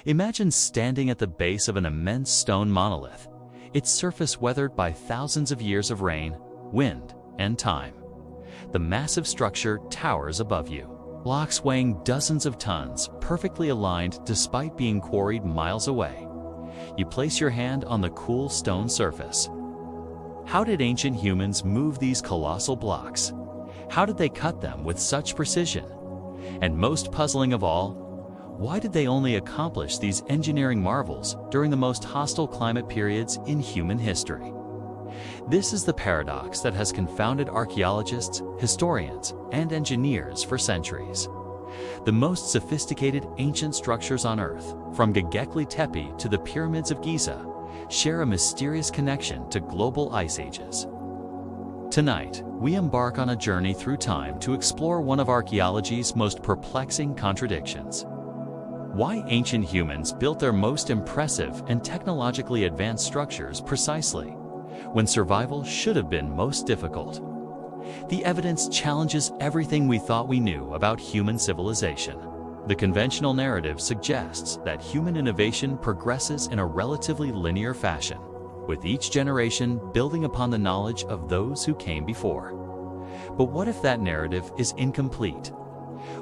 Imagine standing at the base of an immense stone monolith, its surface weathered by thousands of years of rain, wind, and time. The massive structure towers above you, blocks weighing dozens of tons, perfectly aligned despite being quarried miles away. You place your hand on the cool stone surface. How did ancient humans move these colossal blocks? How did they cut them with such precision? And most puzzling of all, why did they only accomplish these engineering marvels during the most hostile climate periods in human history? This is the paradox that has confounded archaeologists, historians, and engineers for centuries. The most sophisticated ancient structures on Earth, from Göbekli Tepe to the pyramids of Giza, share a mysterious connection to global ice ages. Tonight, we embark on a journey through time to explore one of archaeology's most perplexing contradictions. Why ancient humans built their most impressive and technologically advanced structures precisely, when survival should have been most difficult. The evidence challenges everything we thought we knew about human civilization. The conventional narrative suggests that human innovation progresses in a relatively linear fashion, with each generation building upon the knowledge of those who came before. But what if that narrative is incomplete?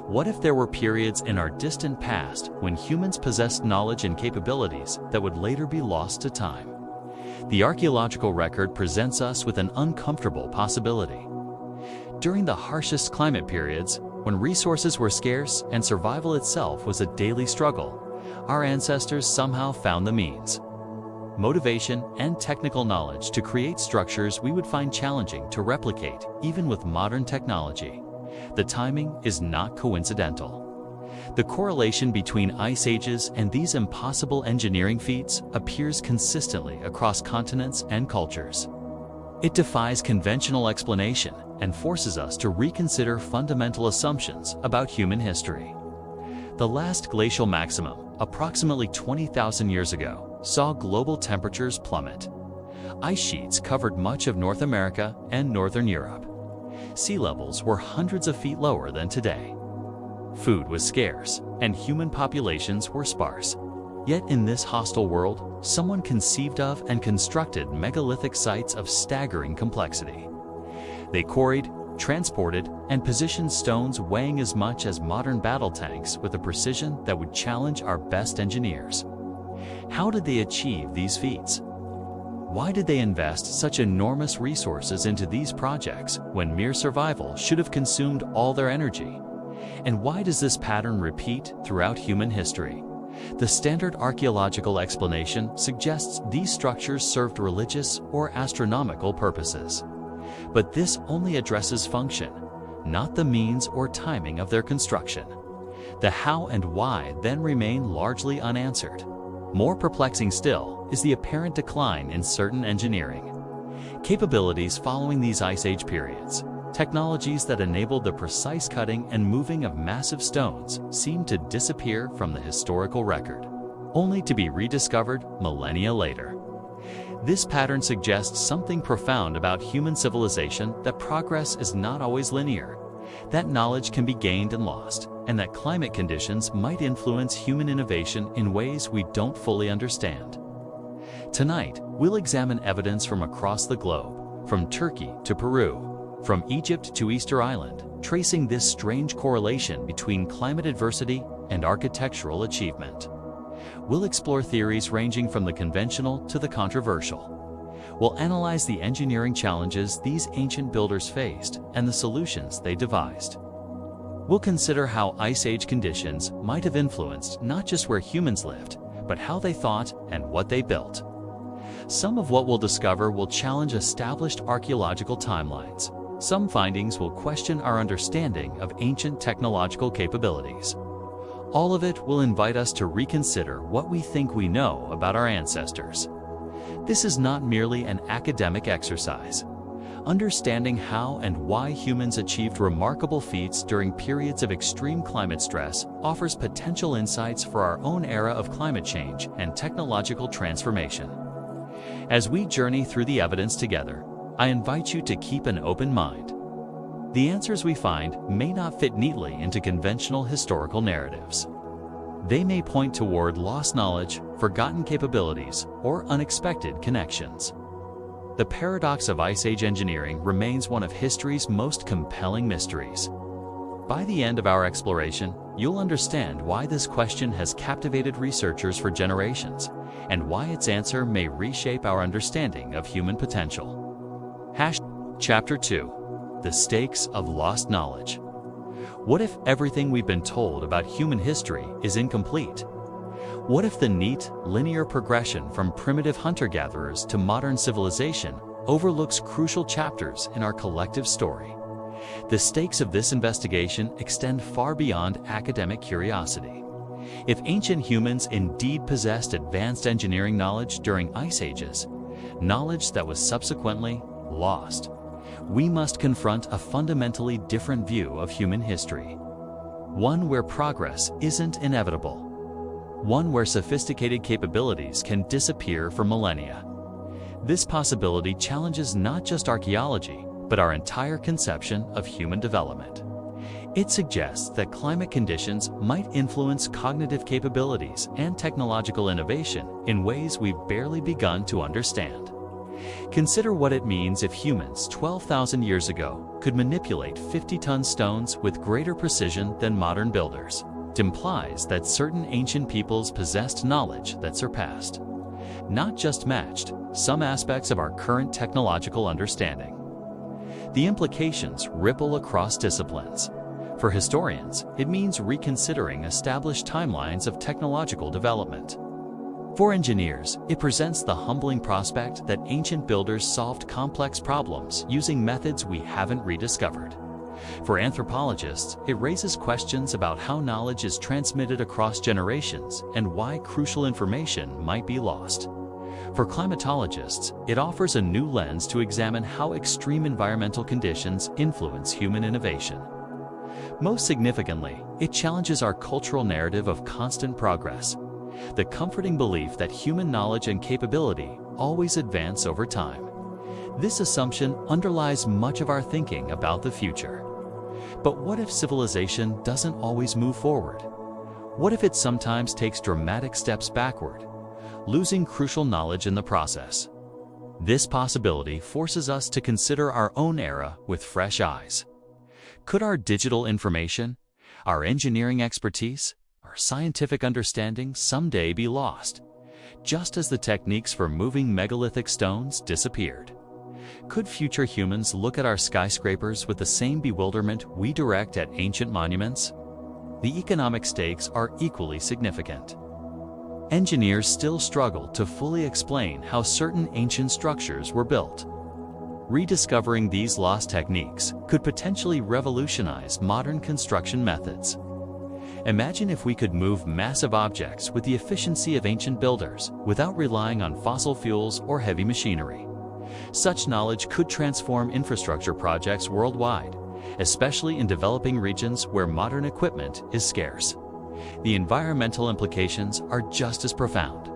What if there were periods in our distant past when humans possessed knowledge and capabilities that would later be lost to time? The archaeological record presents us with an uncomfortable possibility. During the harshest climate periods, when resources were scarce and survival itself was a daily struggle, our ancestors somehow found the means, motivation, and technical knowledge to create structures we would find challenging to replicate even with modern technology. The timing is not coincidental. The correlation between ice ages and these impossible engineering feats appears consistently across continents and cultures. It defies conventional explanation and forces us to reconsider fundamental assumptions about human history. The last glacial maximum, approximately 20,000 years ago, saw global temperatures plummet. Ice sheets covered much of North America and Northern Europe. Sea levels were hundreds of feet lower than today. Food was scarce, and human populations were sparse. Yet in this hostile world, someone conceived of and constructed megalithic sites of staggering complexity. They quarried, transported, and positioned stones weighing as much as modern battle tanks with a precision that would challenge our best engineers. How did they achieve these feats? Why did they invest such enormous resources into these projects when mere survival should have consumed all their energy? And why does this pattern repeat throughout human history? The standard archaeological explanation suggests these structures served religious or astronomical purposes. But this only addresses function, not the means or timing of their construction. The how and why then remain largely unanswered. More perplexing still is the apparent decline in certain engineering capabilities following these Ice Age periods. Technologies that enabled the precise cutting and moving of massive stones seem to disappear from the historical record, only to be rediscovered millennia later. This pattern suggests something profound about human civilization: that progress is not always linear, that knowledge can be gained and lost, and that climate conditions might influence human innovation in ways we don't fully understand. Tonight, we'll examine evidence from across the globe, from Turkey to Peru, from Egypt to Easter Island, tracing this strange correlation between climate adversity and architectural achievement. We'll explore theories ranging from the conventional to the controversial. We'll analyze the engineering challenges these ancient builders faced and the solutions they devised. We'll consider how Ice Age conditions might have influenced not just where humans lived, but how they thought and what they built. Some of what we'll discover will challenge established archaeological timelines. Some findings will question our understanding of ancient technological capabilities. All of it will invite us to reconsider what we think we know about our ancestors. This is not merely an academic exercise. Understanding how and why humans achieved remarkable feats during periods of extreme climate stress offers potential insights for our own era of climate change and technological transformation. As we journey through the evidence together, I invite you to keep an open mind. The answers we find may not fit neatly into conventional historical narratives. They may point toward lost knowledge, forgotten capabilities, or unexpected connections. The paradox of Ice Age engineering remains one of history's most compelling mysteries. By the end of our exploration, you'll understand why this question has captivated researchers for generations, and why its answer may reshape our understanding of human potential. Chapter 2: The Stakes of Lost Knowledge. What if everything we've been told about human history is incomplete? What if the neat, linear progression from primitive hunter-gatherers to modern civilization overlooks crucial chapters in our collective story? The stakes of this investigation extend far beyond academic curiosity. If ancient humans indeed possessed advanced engineering knowledge during ice ages, knowledge that was subsequently lost, we must confront a fundamentally different view of human history. One where progress isn't inevitable. One where sophisticated capabilities can disappear for millennia. This possibility challenges not just archaeology, but our entire conception of human development. It suggests that climate conditions might influence cognitive capabilities and technological innovation in ways we've barely begun to understand. Consider what it means if humans 12,000 years ago could manipulate 50-ton stones with greater precision than modern builders. It implies that certain ancient peoples possessed knowledge that surpassed, not just matched, some aspects of our current technological understanding. The implications ripple across disciplines. For historians, it means reconsidering established timelines of technological development. For engineers, it presents the humbling prospect that ancient builders solved complex problems using methods we haven't rediscovered. For anthropologists, it raises questions about how knowledge is transmitted across generations and why crucial information might be lost. For climatologists, it offers a new lens to examine how extreme environmental conditions influence human innovation. Most significantly, it challenges our cultural narrative of constant progress, the comforting belief that human knowledge and capability always advance over time. This assumption underlies much of our thinking about the future. But what if civilization doesn't always move forward? What if it sometimes takes dramatic steps backward, losing crucial knowledge in the process? This possibility forces us to consider our own era with fresh eyes. Could our digital information, our engineering expertise, our scientific understanding someday be lost, just as the techniques for moving megalithic stones disappeared? Could future humans look at our skyscrapers with the same bewilderment we direct at ancient monuments? The economic stakes are equally significant. Engineers still struggle to fully explain how certain ancient structures were built. Rediscovering these lost techniques could potentially revolutionize modern construction methods. Imagine if we could move massive objects with the efficiency of ancient builders without relying on fossil fuels or heavy machinery. Such knowledge could transform infrastructure projects worldwide, especially in developing regions where modern equipment is scarce. The environmental implications are just as profound.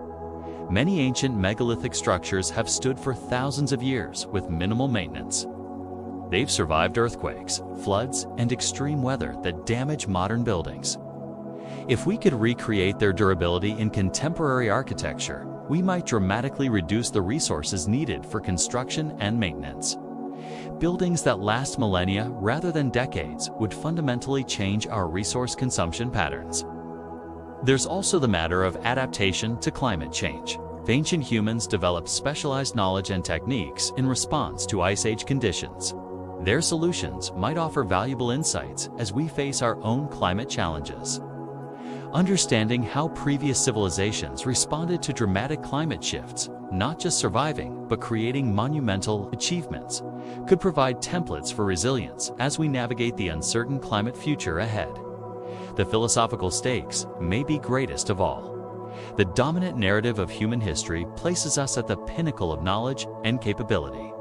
Many ancient megalithic structures have stood for thousands of years with minimal maintenance. They've survived earthquakes, floods, and extreme weather that damage modern buildings. If we could recreate their durability in contemporary architecture, we might dramatically reduce the resources needed for construction and maintenance. Buildings that last millennia rather than decades would fundamentally change our resource consumption patterns. There's also the matter of adaptation to climate change. Ancient humans developed specialized knowledge and techniques in response to Ice Age conditions. Their solutions might offer valuable insights as we face our own climate challenges. Understanding how previous civilizations responded to dramatic climate shifts, not just surviving, but creating monumental achievements, could provide templates for resilience as we navigate the uncertain climate future ahead. The philosophical stakes may be greatest of all. The dominant narrative of human history places us at the pinnacle of knowledge and capability.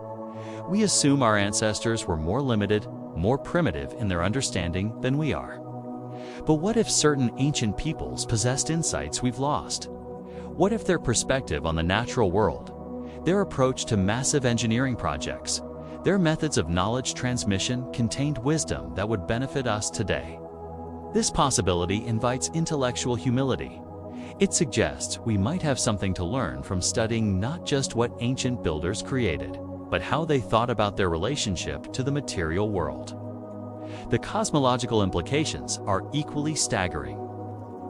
We assume our ancestors were more limited, more primitive in their understanding than we are. But what if certain ancient peoples possessed insights we've lost? What if their perspective on the natural world, their approach to massive engineering projects, their methods of knowledge transmission contained wisdom that would benefit us today? This possibility invites intellectual humility. It suggests we might have something to learn from studying not just what ancient builders created, but how they thought about their relationship to the material world. The cosmological implications are equally staggering.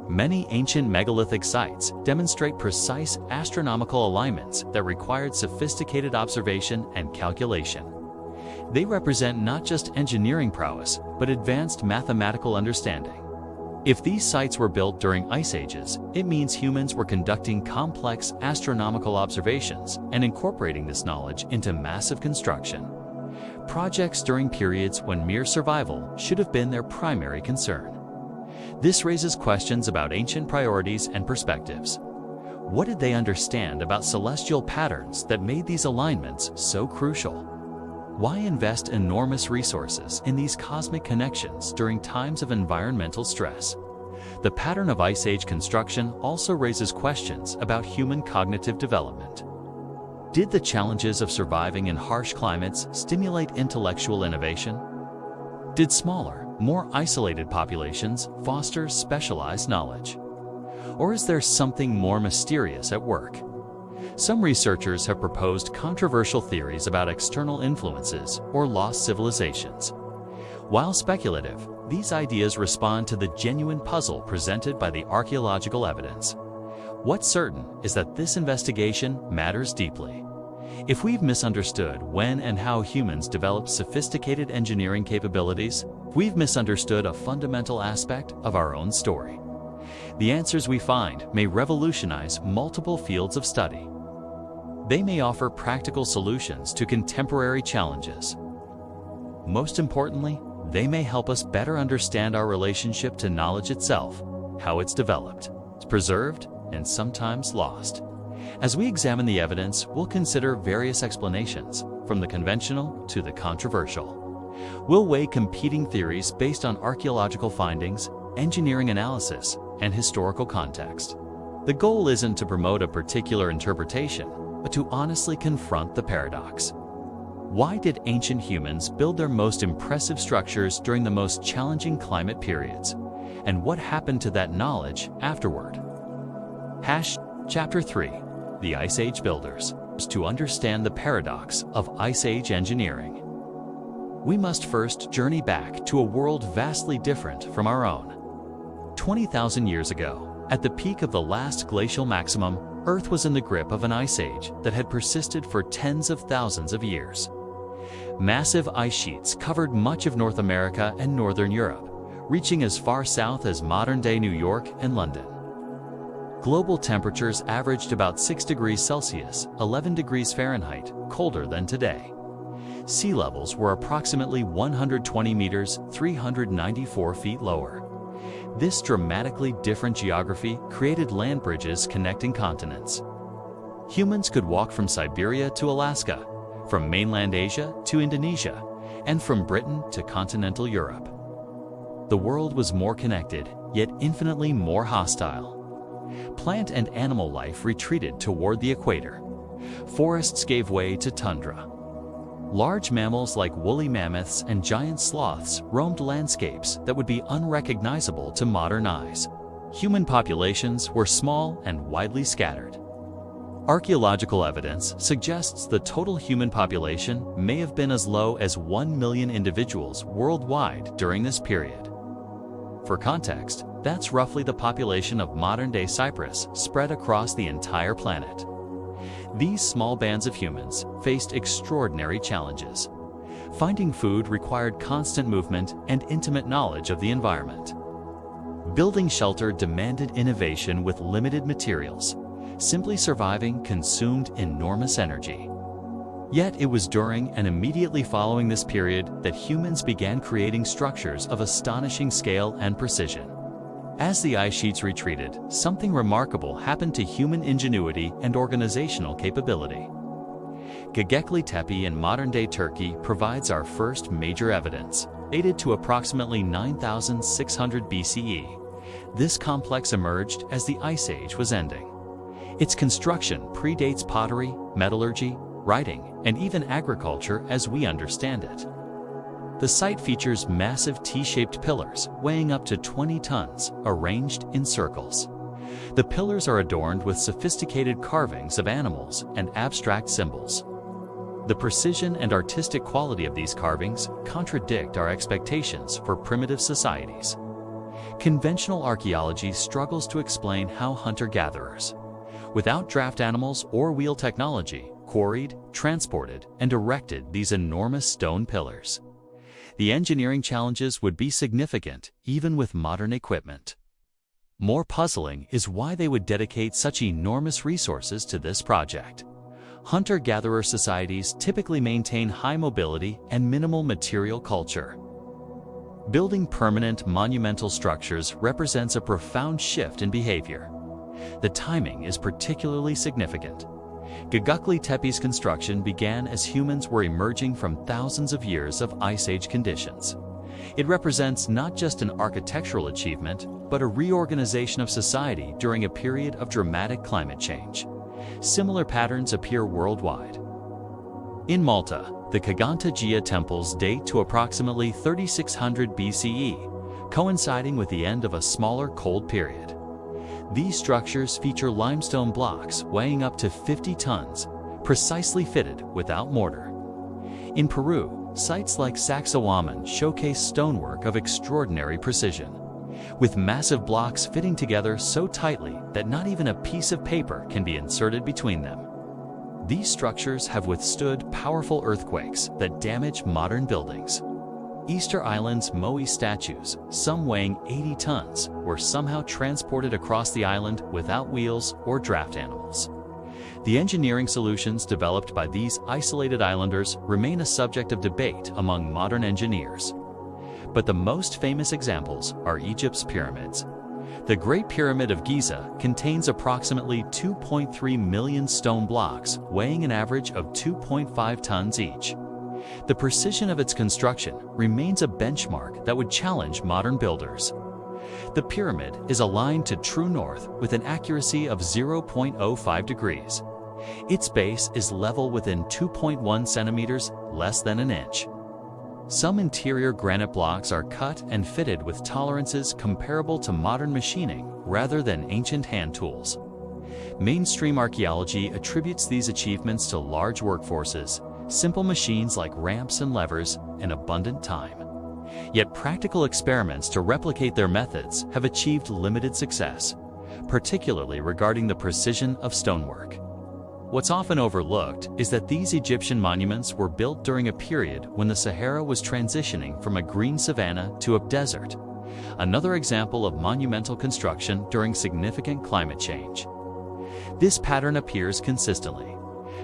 Many ancient megalithic sites demonstrate precise astronomical alignments that required sophisticated observation and calculation. They represent not just engineering prowess, but advanced mathematical understanding. If these sites were built during ice ages, it means humans were conducting complex astronomical observations and incorporating this knowledge into massive construction. Projects during periods when mere survival should have been their primary concern. This raises questions about ancient priorities and perspectives. What did they understand about celestial patterns that made these alignments so crucial? Why invest enormous resources in these cosmic connections during times of environmental stress? The pattern of Ice Age construction also raises questions about human cognitive development. Did the challenges of surviving in harsh climates stimulate intellectual innovation? Did smaller, more isolated populations foster specialized knowledge? Or is there something more mysterious at work? Some researchers have proposed controversial theories about external influences or lost civilizations. While speculative, these ideas respond to the genuine puzzle presented by the archaeological evidence. What's certain is that this investigation matters deeply. If we've misunderstood when and how humans developed sophisticated engineering capabilities, we've misunderstood a fundamental aspect of our own story. The answers we find may revolutionize multiple fields of study. They may offer practical solutions to contemporary challenges. Most importantly, they may help us better understand our relationship to knowledge itself, how it's developed, preserved, and sometimes lost. As we examine the evidence, we'll consider various explanations, from the conventional to the controversial. We'll weigh competing theories based on archaeological findings, engineering analysis, and historical context. The goal isn't to promote a particular interpretation, but to honestly confront the paradox. Why did ancient humans build their most impressive structures during the most challenging climate periods? And what happened to that knowledge afterward? Chapter 3: The Ice Age Builders. To understand the paradox of Ice Age engineering, we must first journey back to a world vastly different from our own. 20,000 years ago, at the peak of the last glacial maximum, Earth was in the grip of an ice age that had persisted for tens of thousands of years. Massive ice sheets covered much of North America and Northern Europe, reaching as far south as modern-day New York and London. Global temperatures averaged about 6 degrees Celsius, 11 degrees Fahrenheit, colder than today. Sea levels were approximately 120 meters, 394 feet lower. This dramatically different geography created land bridges connecting continents. Humans could walk from Siberia to Alaska, from mainland Asia to Indonesia, and from Britain to continental Europe. The world was more connected, yet infinitely more hostile. Plant and animal life retreated toward the equator. Forests gave way to tundra. Large mammals like woolly mammoths and giant sloths roamed landscapes that would be unrecognizable to modern eyes. Human populations were small and widely scattered. Archaeological evidence suggests the total human population may have been as low as 1 million individuals worldwide during this period. For context, that's roughly the population of modern-day Cyprus spread across the entire planet. These small bands of humans faced extraordinary challenges. Finding food required constant movement and intimate knowledge of the environment. Building shelter demanded innovation with limited materials. Simply surviving consumed enormous energy. Yet it was during and immediately following this period that humans began creating structures of astonishing scale and precision. As the ice sheets retreated, something remarkable happened to human ingenuity and organizational capability. Göbekli Tepe in modern-day Turkey provides our first major evidence, dated to approximately 9,600 BCE. This complex emerged as the Ice Age was ending. Its construction predates pottery, metallurgy, writing, and even agriculture as we understand it. The site features massive T-shaped pillars weighing up to 20 tons, arranged in circles. The pillars are adorned with sophisticated carvings of animals and abstract symbols. The precision and artistic quality of these carvings contradict our expectations for primitive societies. Conventional archaeology struggles to explain how hunter-gatherers, without draft animals or wheel technology, quarried, transported, and erected these enormous stone pillars. The engineering challenges would be significant even with modern equipment. More puzzling is why they would dedicate such enormous resources to this project. Hunter-gatherer societies typically maintain high mobility and minimal material culture. Building permanent, monumental structures represents a profound shift in behavior. The timing is particularly significant. Göbekli Tepe's construction began as humans were emerging from thousands of years of Ice Age conditions. It represents not just an architectural achievement, but a reorganization of society during a period of dramatic climate change. Similar patterns appear worldwide. In Malta, the Kaganta temples date to approximately 3600 BCE, coinciding with the end of a smaller cold period. These structures feature limestone blocks weighing up to 50 tons, precisely fitted without mortar. In Peru, sites like Sacsayhuaman showcase stonework of extraordinary precision, with massive blocks fitting together so tightly that not even a piece of paper can be inserted between them. These structures have withstood powerful earthquakes that damage modern buildings. Easter Island's Moai statues, some weighing 80 tons, were somehow transported across the island without wheels or draft animals. The engineering solutions developed by these isolated islanders remain a subject of debate among modern engineers. But the most famous examples are Egypt's pyramids. The Great Pyramid of Giza contains approximately 2.3 million stone blocks weighing an average of 2.5 tons each. The precision of its construction remains a benchmark that would challenge modern builders. The pyramid is aligned to true north with an accuracy of 0.05 degrees. Its base is level within 2.1 centimeters, less than an inch. Some interior granite blocks are cut and fitted with tolerances comparable to modern machining rather than ancient hand tools. Mainstream archaeology attributes these achievements to large workforces, simple machines like ramps and levers, and abundant time. Yet practical experiments to replicate their methods have achieved limited success, particularly regarding the precision of stonework. What's often overlooked is that these Egyptian monuments were built during a period when the Sahara was transitioning from a green savanna to a desert, another example of monumental construction during significant climate change. This pattern appears consistently.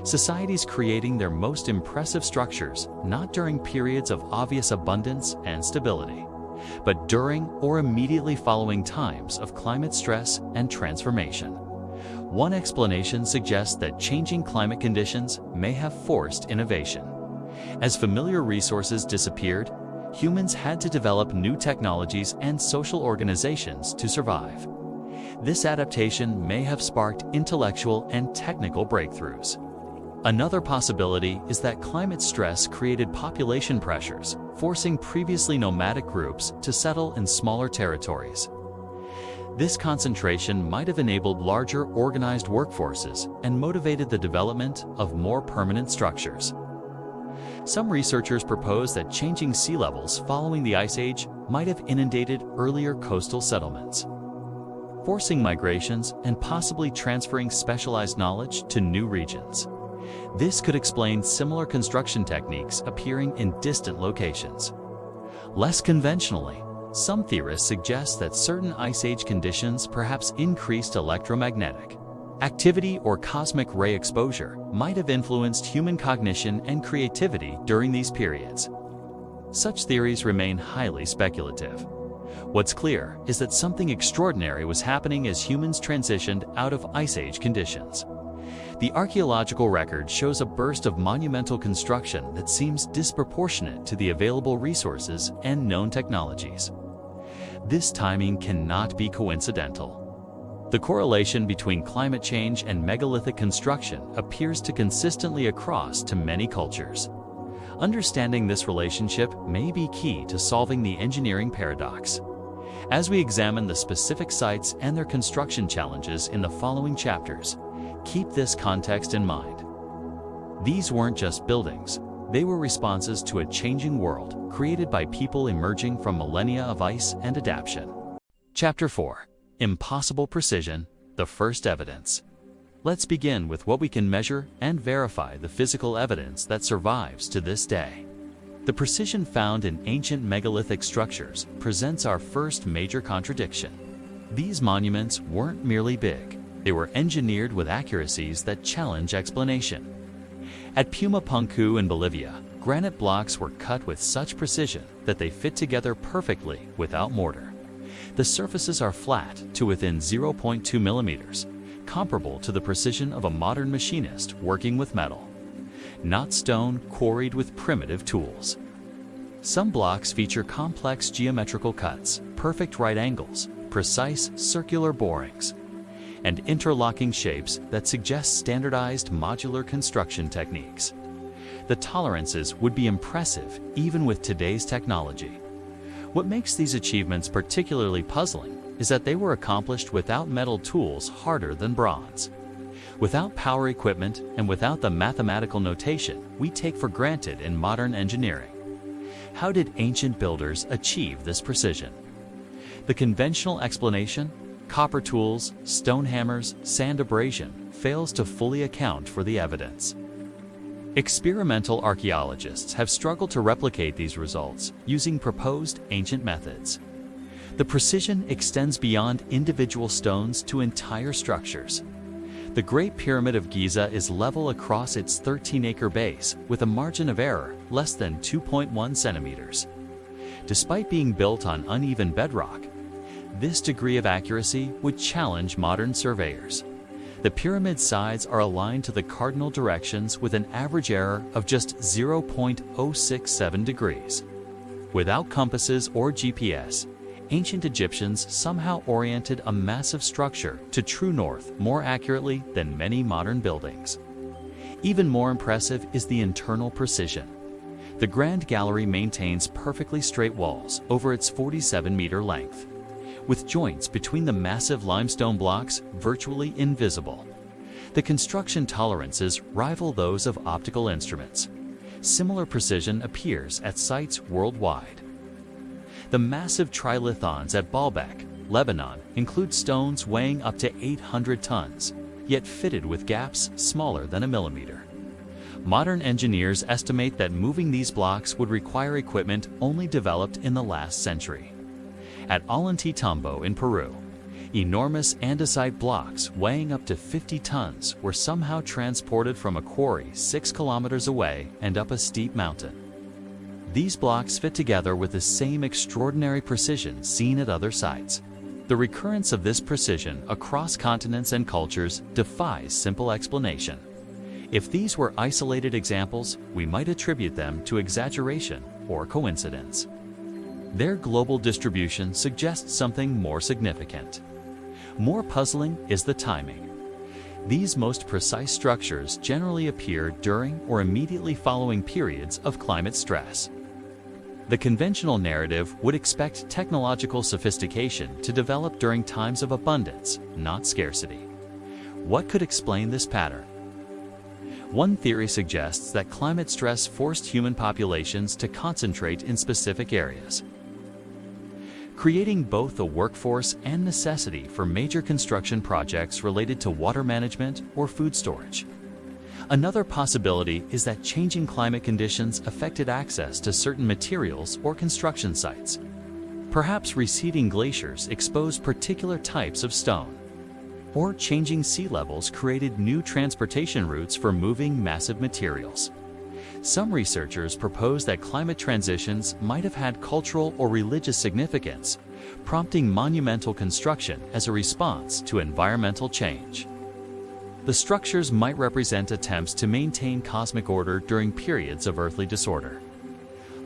Societies creating their most impressive structures not during periods of obvious abundance and stability, but during or immediately following times of climate stress and transformation. One explanation suggests that changing climate conditions may have forced innovation. As familiar resources disappeared, humans had to develop new technologies and social organizations to survive. This adaptation may have sparked intellectual and technical breakthroughs. Another possibility is that climate stress created population pressures, forcing previously nomadic groups to settle in smaller territories. This concentration might have enabled larger organized workforces and motivated the development of more permanent structures. Some researchers propose that changing sea levels following the Ice Age might have inundated earlier coastal settlements, forcing migrations and possibly transferring specialized knowledge to new regions. This could explain similar construction techniques appearing in distant locations. Less conventionally, some theorists suggest that certain Ice Age conditions perhaps increased electromagnetic activity or cosmic ray exposure might have influenced human cognition and creativity during these periods. Such theories remain highly speculative. What's clear is that something extraordinary was happening as humans transitioned out of Ice Age conditions. The archaeological record shows a burst of monumental construction that seems disproportionate to the available resources and known technologies. This timing cannot be coincidental. The correlation between climate change and megalithic construction appears to consistently across to many cultures. Understanding this relationship may be key to solving the engineering paradox. As we examine the specific sites and their construction challenges in the following chapters, keep this context in mind. These weren't just buildings, they were responses to a changing world created by people emerging from millennia of ice and adaptation. Chapter 4. Impossible Precision, the First Evidence. Let's begin with what we can measure and verify the physical evidence that survives to this day. The precision found in ancient megalithic structures presents our first major contradiction. These monuments weren't merely big, they were engineered with accuracies that challenge explanation. At Pumapunku in Bolivia, granite blocks were cut with such precision that they fit together perfectly without mortar. The surfaces are flat to within 0.2 millimeters, comparable to the precision of a modern machinist working with metal, not stone quarried with primitive tools. Some blocks feature complex geometrical cuts, perfect right angles, precise circular borings, and interlocking shapes that suggest standardized modular construction techniques. The tolerances would be impressive even with today's technology. What makes these achievements particularly puzzling is that they were accomplished without metal tools harder than bronze. Without power equipment and without the mathematical notation we take for granted in modern engineering. How did ancient builders achieve this precision? The conventional explanation, copper tools, stone hammers, sand abrasion, fails to fully account for the evidence. Experimental archaeologists have struggled to replicate these results using proposed ancient methods. The precision extends beyond individual stones to entire structures. The Great Pyramid of Giza is level across its 13-acre base with a margin of error less than 2.1 centimeters. Despite being built on uneven bedrock, this degree of accuracy would challenge modern surveyors. The pyramid's sides are aligned to the cardinal directions with an average error of just 0.067 degrees. Without compasses or GPS, ancient Egyptians somehow oriented a massive structure to true north more accurately than many modern buildings. Even more impressive is the internal precision. The Grand Gallery maintains perfectly straight walls over its 47-meter length, with joints between the massive limestone blocks virtually invisible. The construction tolerances rival those of optical instruments. Similar precision appears at sites worldwide. The massive trilithons at Baalbek, Lebanon, include stones weighing up to 800 tons, yet fitted with gaps smaller than a millimeter. Modern engineers estimate that moving these blocks would require equipment only developed in the last century. At Ollantaytambo in Peru, enormous andesite blocks weighing up to 50 tons were somehow transported from a quarry 6 kilometers away and up a steep mountain. These blocks fit together with the same extraordinary precision seen at other sites. The recurrence of this precision across continents and cultures defies simple explanation. If these were isolated examples, we might attribute them to exaggeration or coincidence. Their global distribution suggests something more significant. More puzzling is the timing. These most precise structures generally appear during or immediately following periods of climate stress. The conventional narrative would expect technological sophistication to develop during times of abundance, not scarcity. What could explain this pattern? One theory suggests that climate stress forced human populations to concentrate in specific areas, creating both a workforce and necessity for major construction projects related to water management or food storage. Another possibility is that changing climate conditions affected access to certain materials or construction sites. Perhaps receding glaciers exposed particular types of stone, or changing sea levels created new transportation routes for moving massive materials. Some researchers propose that climate transitions might have had cultural or religious significance, prompting monumental construction as a response to environmental change. The structures might represent attempts to maintain cosmic order during periods of earthly disorder.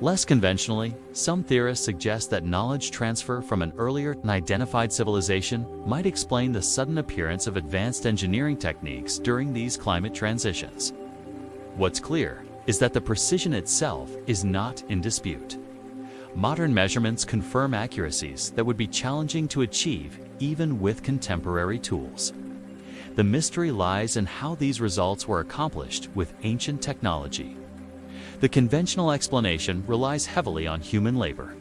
Less conventionally, some theorists suggest that knowledge transfer from an earlier unidentified civilization might explain the sudden appearance of advanced engineering techniques during these climate transitions. What's clear is that the precision itself is not in dispute. Modern measurements confirm accuracies that would be challenging to achieve even with contemporary tools. The mystery lies in how these results were accomplished with ancient technology. The conventional explanation relies heavily on human labor,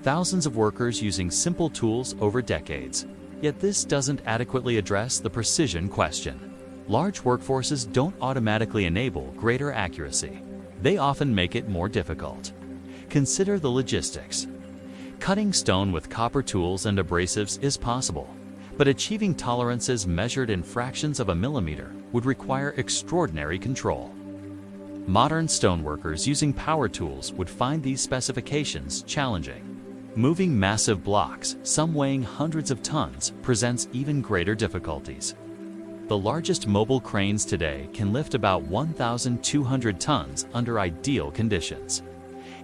thousands of workers using simple tools over decades. Yet this doesn't adequately address the precision question. Large workforces don't automatically enable greater accuracy. They often make it more difficult. Consider the logistics. Cutting stone with copper tools and abrasives is possible, but achieving tolerances measured in fractions of a millimeter would require extraordinary control. Modern stoneworkers using power tools would find these specifications challenging. Moving massive blocks, some weighing hundreds of tons, presents even greater difficulties. The largest mobile cranes today can lift about 1,200 tons under ideal conditions.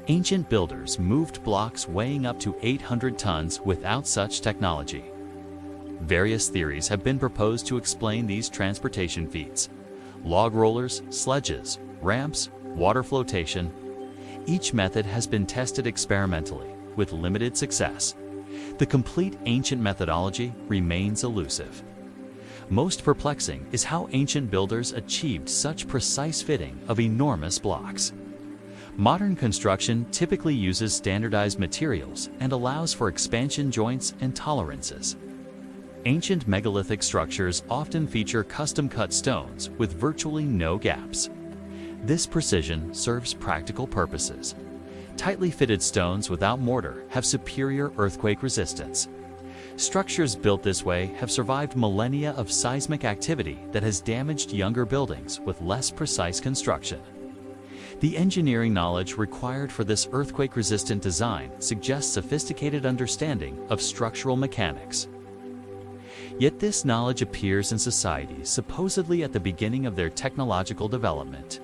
Ancient builders moved blocks weighing up to 800 tons without such technology. Various theories have been proposed to explain these transportation feats: log rollers, sledges, ramps, water flotation. Each method has been tested experimentally with limited success. The complete ancient methodology remains elusive. Most perplexing is how ancient builders achieved such precise fitting of enormous blocks. Modern construction typically uses standardized materials and allows for expansion joints and tolerances. Ancient megalithic structures often feature custom-cut stones with virtually no gaps. This precision serves practical purposes. Tightly fitted stones without mortar have superior earthquake resistance. Structures built this way have survived millennia of seismic activity that has damaged younger buildings with less precise construction. The engineering knowledge required for this earthquake-resistant design suggests sophisticated understanding of structural mechanics. Yet this knowledge appears in societies supposedly at the beginning of their technological development.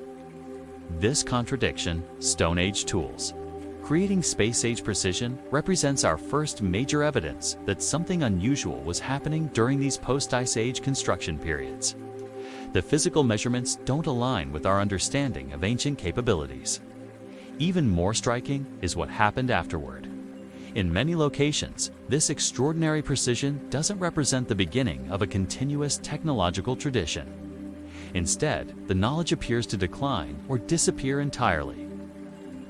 This contradiction, Stone Age tools. Creating space-age precision represents our first major evidence that something unusual was happening during these post-Ice Age construction periods. The physical measurements don't align with our understanding of ancient capabilities. Even more striking is what happened afterward. In many locations, this extraordinary precision doesn't represent the beginning of a continuous technological tradition. Instead, the knowledge appears to decline or disappear entirely.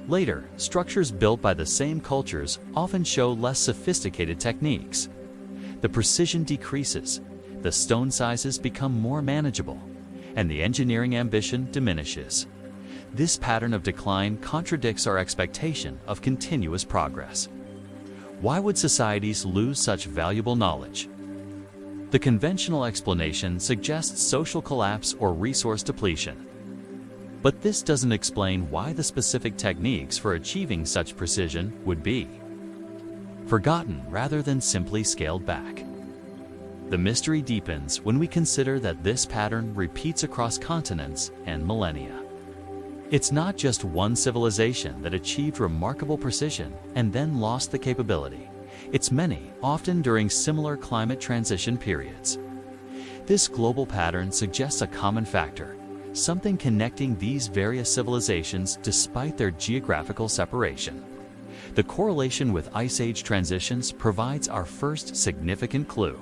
Later, structures built by the same cultures often show less sophisticated techniques. The precision decreases, the stone sizes become more manageable, and the engineering ambition diminishes. This pattern of decline contradicts our expectation of continuous progress. Why would societies lose such valuable knowledge? The conventional explanation suggests social collapse or resource depletion. But this doesn't explain why the specific techniques for achieving such precision would be forgotten rather than simply scaled back. The mystery deepens when we consider that this pattern repeats across continents and millennia. It's not just one civilization that achieved remarkable precision and then lost the capability. It's many, often during similar climate transition periods. This global pattern suggests a common factor, something connecting these various civilizations despite their geographical separation. The correlation with Ice Age transitions provides our first significant clue.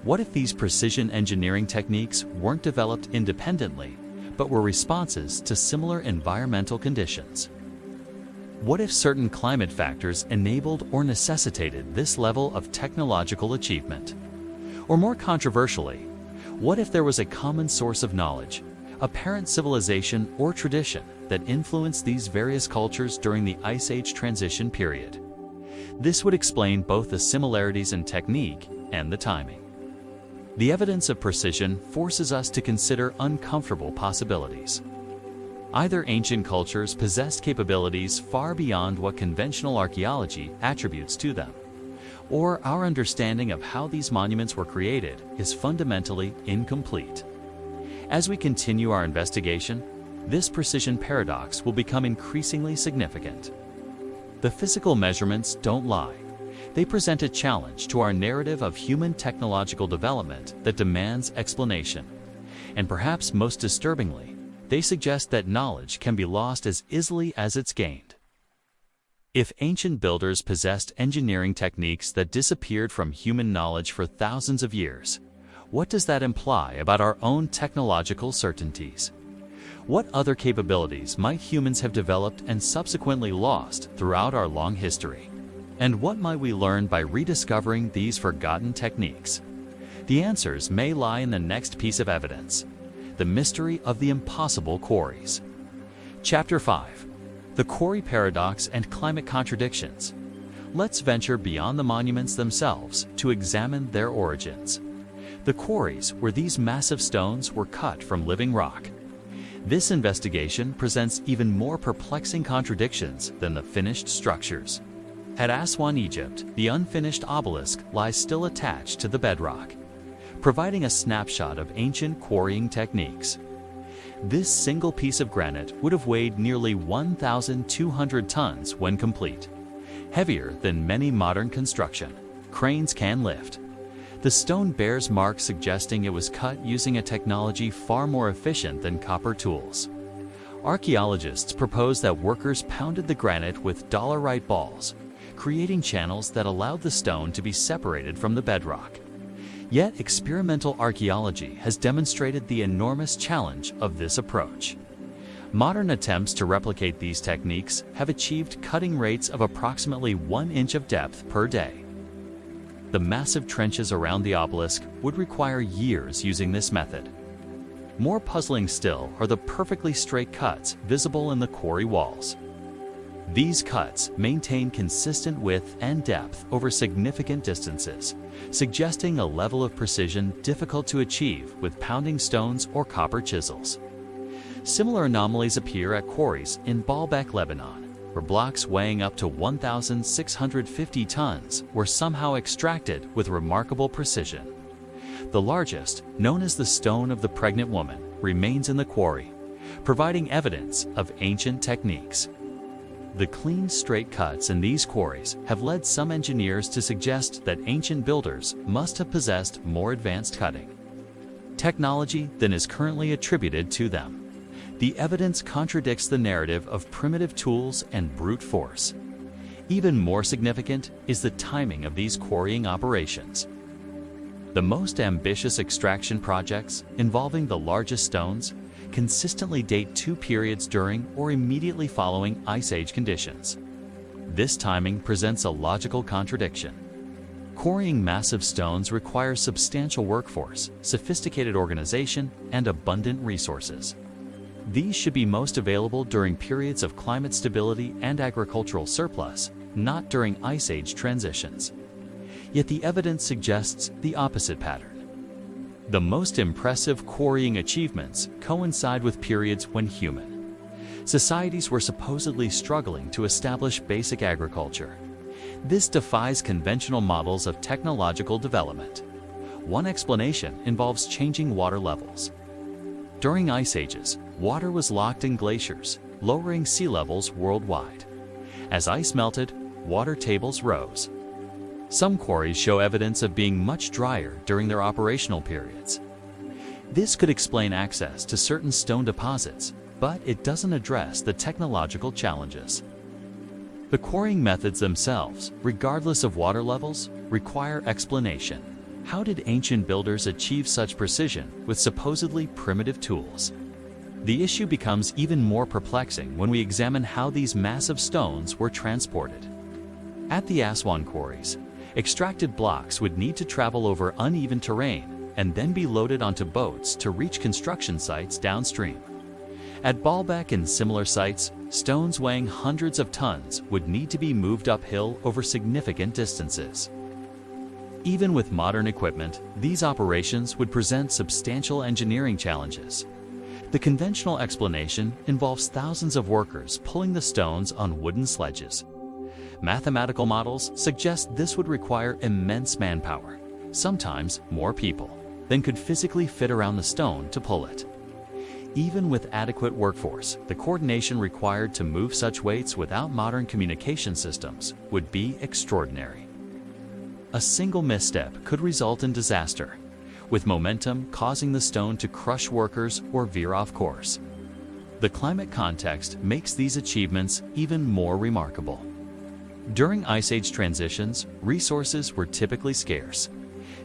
What if these precision engineering techniques weren't developed independently, but were responses to similar environmental conditions? What if certain climate factors enabled or necessitated this level of technological achievement? Or more controversially, what if there was a common source of knowledge, a parent civilization or tradition that influenced these various cultures during the Ice Age transition period? This would explain both the similarities in technique and the timing. The evidence of precision forces us to consider uncomfortable possibilities. Either ancient cultures possessed capabilities far beyond what conventional archaeology attributes to them, or our understanding of how these monuments were created is fundamentally incomplete. As we continue our investigation, this precision paradox will become increasingly significant. The physical measurements don't lie. They present a challenge to our narrative of human technological development that demands explanation. And perhaps most disturbingly, They suggest that knowledge can be lost as easily as it's gained. If ancient builders possessed engineering techniques that disappeared from human knowledge for thousands of years, what does that imply about our own technological certainties? What other capabilities might humans have developed and subsequently lost throughout our long history? And what might we learn by rediscovering these forgotten techniques? The answers may lie in the next piece of evidence: the mystery of the impossible quarries. Chapter 5. The Quarry Paradox and Climate Contradictions. Let's venture beyond the monuments themselves to examine their origins. The quarries, where these massive stones were cut from living rock. This investigation presents even more perplexing contradictions than the finished structures. At Aswan, Egypt, the unfinished obelisk lies still attached to the bedrock, providing a snapshot of ancient quarrying techniques. This single piece of granite would have weighed nearly 1,200 tons when complete, heavier than many modern construction cranes can lift. The stone bears marks suggesting it was cut using a technology far more efficient than copper tools. Archaeologists propose that workers pounded the granite with dolerite balls, creating channels that allowed the stone to be separated from the bedrock. Yet experimental archaeology has demonstrated the enormous challenge of this approach. Modern attempts to replicate these techniques have achieved cutting rates of approximately 1 inch of depth per day. The massive trenches around the obelisk would require years using this method. More puzzling still are the perfectly straight cuts visible in the quarry walls. These cuts maintain consistent width and depth over significant distances, suggesting a level of precision difficult to achieve with pounding stones or copper chisels. Similar anomalies appear at quarries in Baalbek, Lebanon, where blocks weighing up to 1,650 tons were somehow extracted with remarkable precision. The largest, known as the Stone of the Pregnant Woman, remains in the quarry, providing evidence of ancient techniques. The clean, straight cuts in these quarries have led some engineers to suggest that ancient builders must have possessed more advanced cutting technology than is currently attributed to them. The evidence contradicts the narrative of primitive tools and brute force. Even more significant is the timing of these quarrying operations. The most ambitious extraction projects, involving the largest stones, consistently date 2 periods during or immediately following Ice Age conditions. This timing presents a logical contradiction. Quarrying massive stones requires substantial workforce, sophisticated organization, and abundant resources. These should be most available during periods of climate stability and agricultural surplus, not during Ice Age transitions. Yet the evidence suggests the opposite pattern. The most impressive quarrying achievements coincide with periods when human societies were supposedly struggling to establish basic agriculture. This defies conventional models of technological development. One explanation involves changing water levels. During ice ages, water was locked in glaciers, lowering sea levels worldwide. As ice melted, water tables rose. Some quarries show evidence of being much drier during their operational periods. This could explain access to certain stone deposits, but it doesn't address the technological challenges. The quarrying methods themselves, regardless of water levels, require explanation. How did ancient builders achieve such precision with supposedly primitive tools? The issue becomes even more perplexing when we examine how these massive stones were transported. At the Aswan quarries, extracted blocks would need to travel over uneven terrain and then be loaded onto boats to reach construction sites downstream. At Baalbek and similar sites, stones weighing hundreds of tons would need to be moved uphill over significant distances. Even with modern equipment, these operations would present substantial engineering challenges. The conventional explanation involves thousands of workers pulling the stones on wooden sledges. Mathematical models suggest this would require immense manpower, sometimes more people, than could physically fit around the stone to pull it. Even with adequate workforce, the coordination required to move such weights without modern communication systems would be extraordinary. A single misstep could result in disaster, with momentum causing the stone to crush workers or veer off course. The climate context makes these achievements even more remarkable. During Ice Age transitions, resources were typically scarce.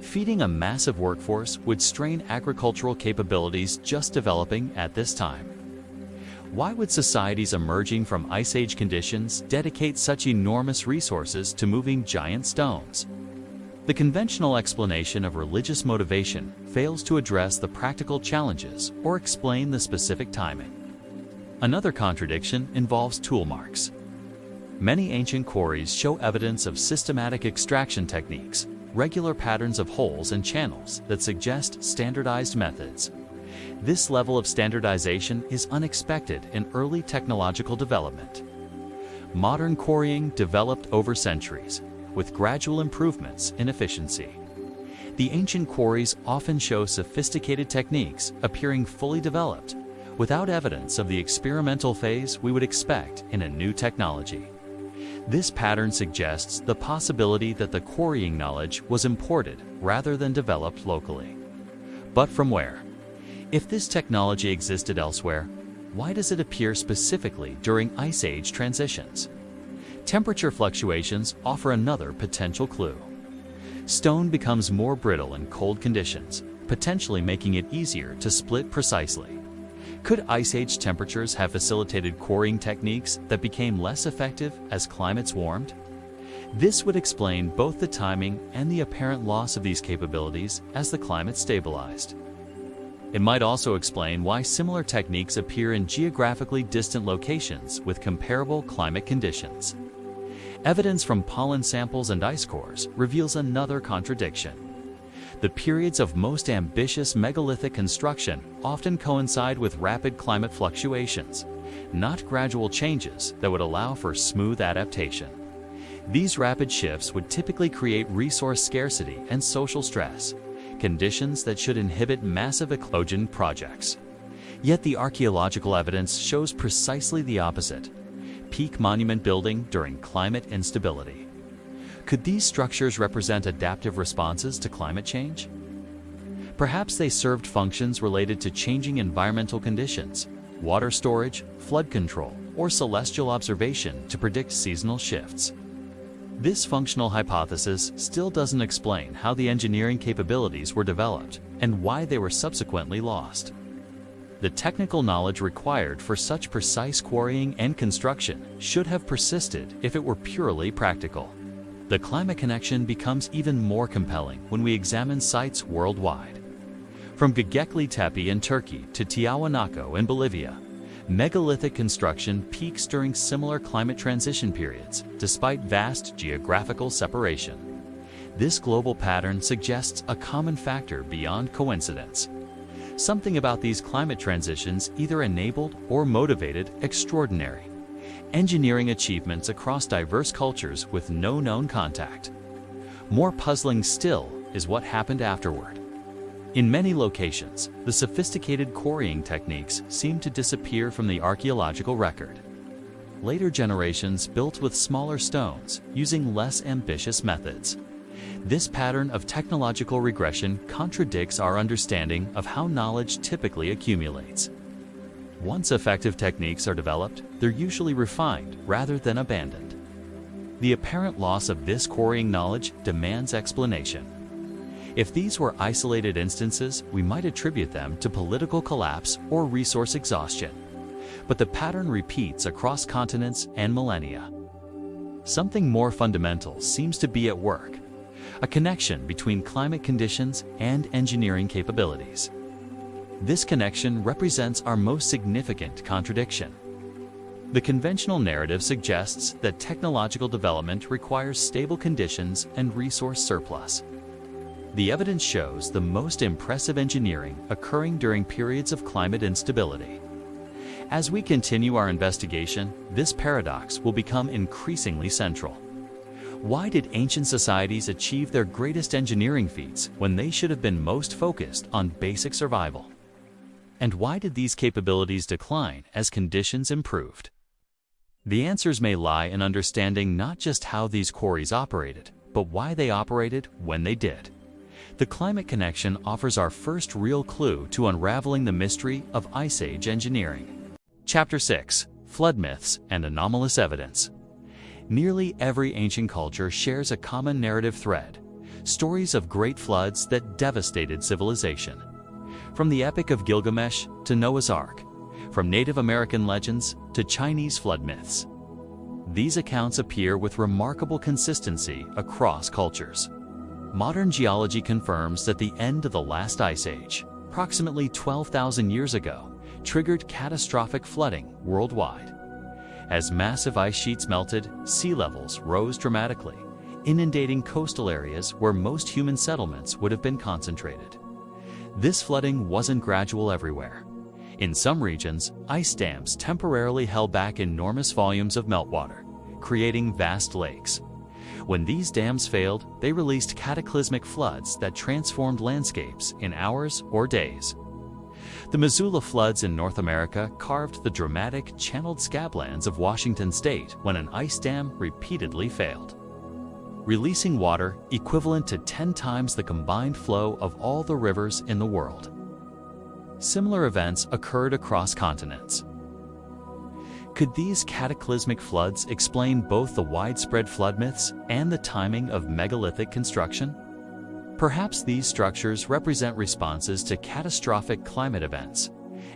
Feeding a massive workforce would strain agricultural capabilities just developing at this time. Why would societies emerging from Ice Age conditions dedicate such enormous resources to moving giant stones? The conventional explanation of religious motivation fails to address the practical challenges or explain the specific timing. Another contradiction involves tool marks. Many ancient quarries show evidence of systematic extraction techniques, regular patterns of holes and channels that suggest standardized methods. This level of standardization is unexpected in early technological development. Modern quarrying developed over centuries, with gradual improvements in efficiency. The ancient quarries often show sophisticated techniques appearing fully developed, without evidence of the experimental phase we would expect in a new technology. This pattern suggests the possibility that the quarrying knowledge was imported rather than developed locally. But from where? If this technology existed elsewhere, why does it appear specifically during Ice Age transitions? Temperature fluctuations offer another potential clue. Stone becomes more brittle in cold conditions, potentially making it easier to split precisely. Could Ice Age temperatures have facilitated quarrying techniques that became less effective as climates warmed? This would explain both the timing and the apparent loss of these capabilities as the climate stabilized. It might also explain why similar techniques appear in geographically distant locations with comparable climate conditions. Evidence from pollen samples and ice cores reveals another contradiction. The periods of most ambitious megalithic construction often coincide with rapid climate fluctuations, not gradual changes that would allow for smooth adaptation. These rapid shifts would typically create resource scarcity and social stress, conditions that should inhibit massive eclosion projects. Yet the archaeological evidence shows precisely the opposite: peak monument building during climate instability. Could these structures represent adaptive responses to climate change? Perhaps they served functions related to changing environmental conditions, water storage, flood control, or celestial observation to predict seasonal shifts. This functional hypothesis still doesn't explain how the engineering capabilities were developed and why they were subsequently lost. The technical knowledge required for such precise quarrying and construction should have persisted if it were purely practical. The climate connection becomes even more compelling when we examine sites worldwide. From Göbekli Tepe in Turkey to Tiahuanaco in Bolivia, megalithic construction peaks during similar climate transition periods, despite vast geographical separation. This global pattern suggests a common factor beyond coincidence. Something about these climate transitions either enabled or motivated extraordinary engineering achievements across diverse cultures with no known contact. More puzzling still is what happened afterward. In many locations, the sophisticated quarrying techniques seem to disappear from the archaeological record. Later generations built with smaller stones, using less ambitious methods. This pattern of technological regression contradicts our understanding of how knowledge typically accumulates. Once effective techniques are developed, they're usually refined rather than abandoned. The apparent loss of this quarrying knowledge demands explanation. If these were isolated instances, we might attribute them to political collapse or resource exhaustion. But the pattern repeats across continents and millennia. Something more fundamental seems to be at work: a connection between climate conditions and engineering capabilities. This connection represents our most significant contradiction. The conventional narrative suggests that technological development requires stable conditions and resource surplus. The evidence shows the most impressive engineering occurring during periods of climate instability. As we continue our investigation, this paradox will become increasingly central. Why did ancient societies achieve their greatest engineering feats when they should have been most focused on basic survival? And why did these capabilities decline as conditions improved? The answers may lie in understanding not just how these quarries operated, but why they operated when they did. The climate connection offers our first real clue to unraveling the mystery of Ice Age engineering. Chapter 6: Flood Myths and Anomalous Evidence. Nearly every ancient culture shares a common narrative thread: stories of great floods that devastated civilization. From the Epic of Gilgamesh to Noah's Ark, from Native American legends to Chinese flood myths. These accounts appear with remarkable consistency across cultures. Modern geology confirms that the end of the last ice age, approximately 12,000 years ago, triggered catastrophic flooding worldwide. As massive ice sheets melted, sea levels rose dramatically, inundating coastal areas where most human settlements would have been concentrated. This flooding wasn't gradual everywhere. In some regions, ice dams temporarily held back enormous volumes of meltwater, creating vast lakes. When these dams failed, they released cataclysmic floods that transformed landscapes in hours or days. The Missoula floods in North America carved the dramatic channeled scablands of Washington state when an ice dam repeatedly failed, releasing water equivalent to 10 times the combined flow of all the rivers in the world. Similar events occurred across continents. Could these cataclysmic floods explain both the widespread flood myths and the timing of megalithic construction? Perhaps these structures represent responses to catastrophic climate events,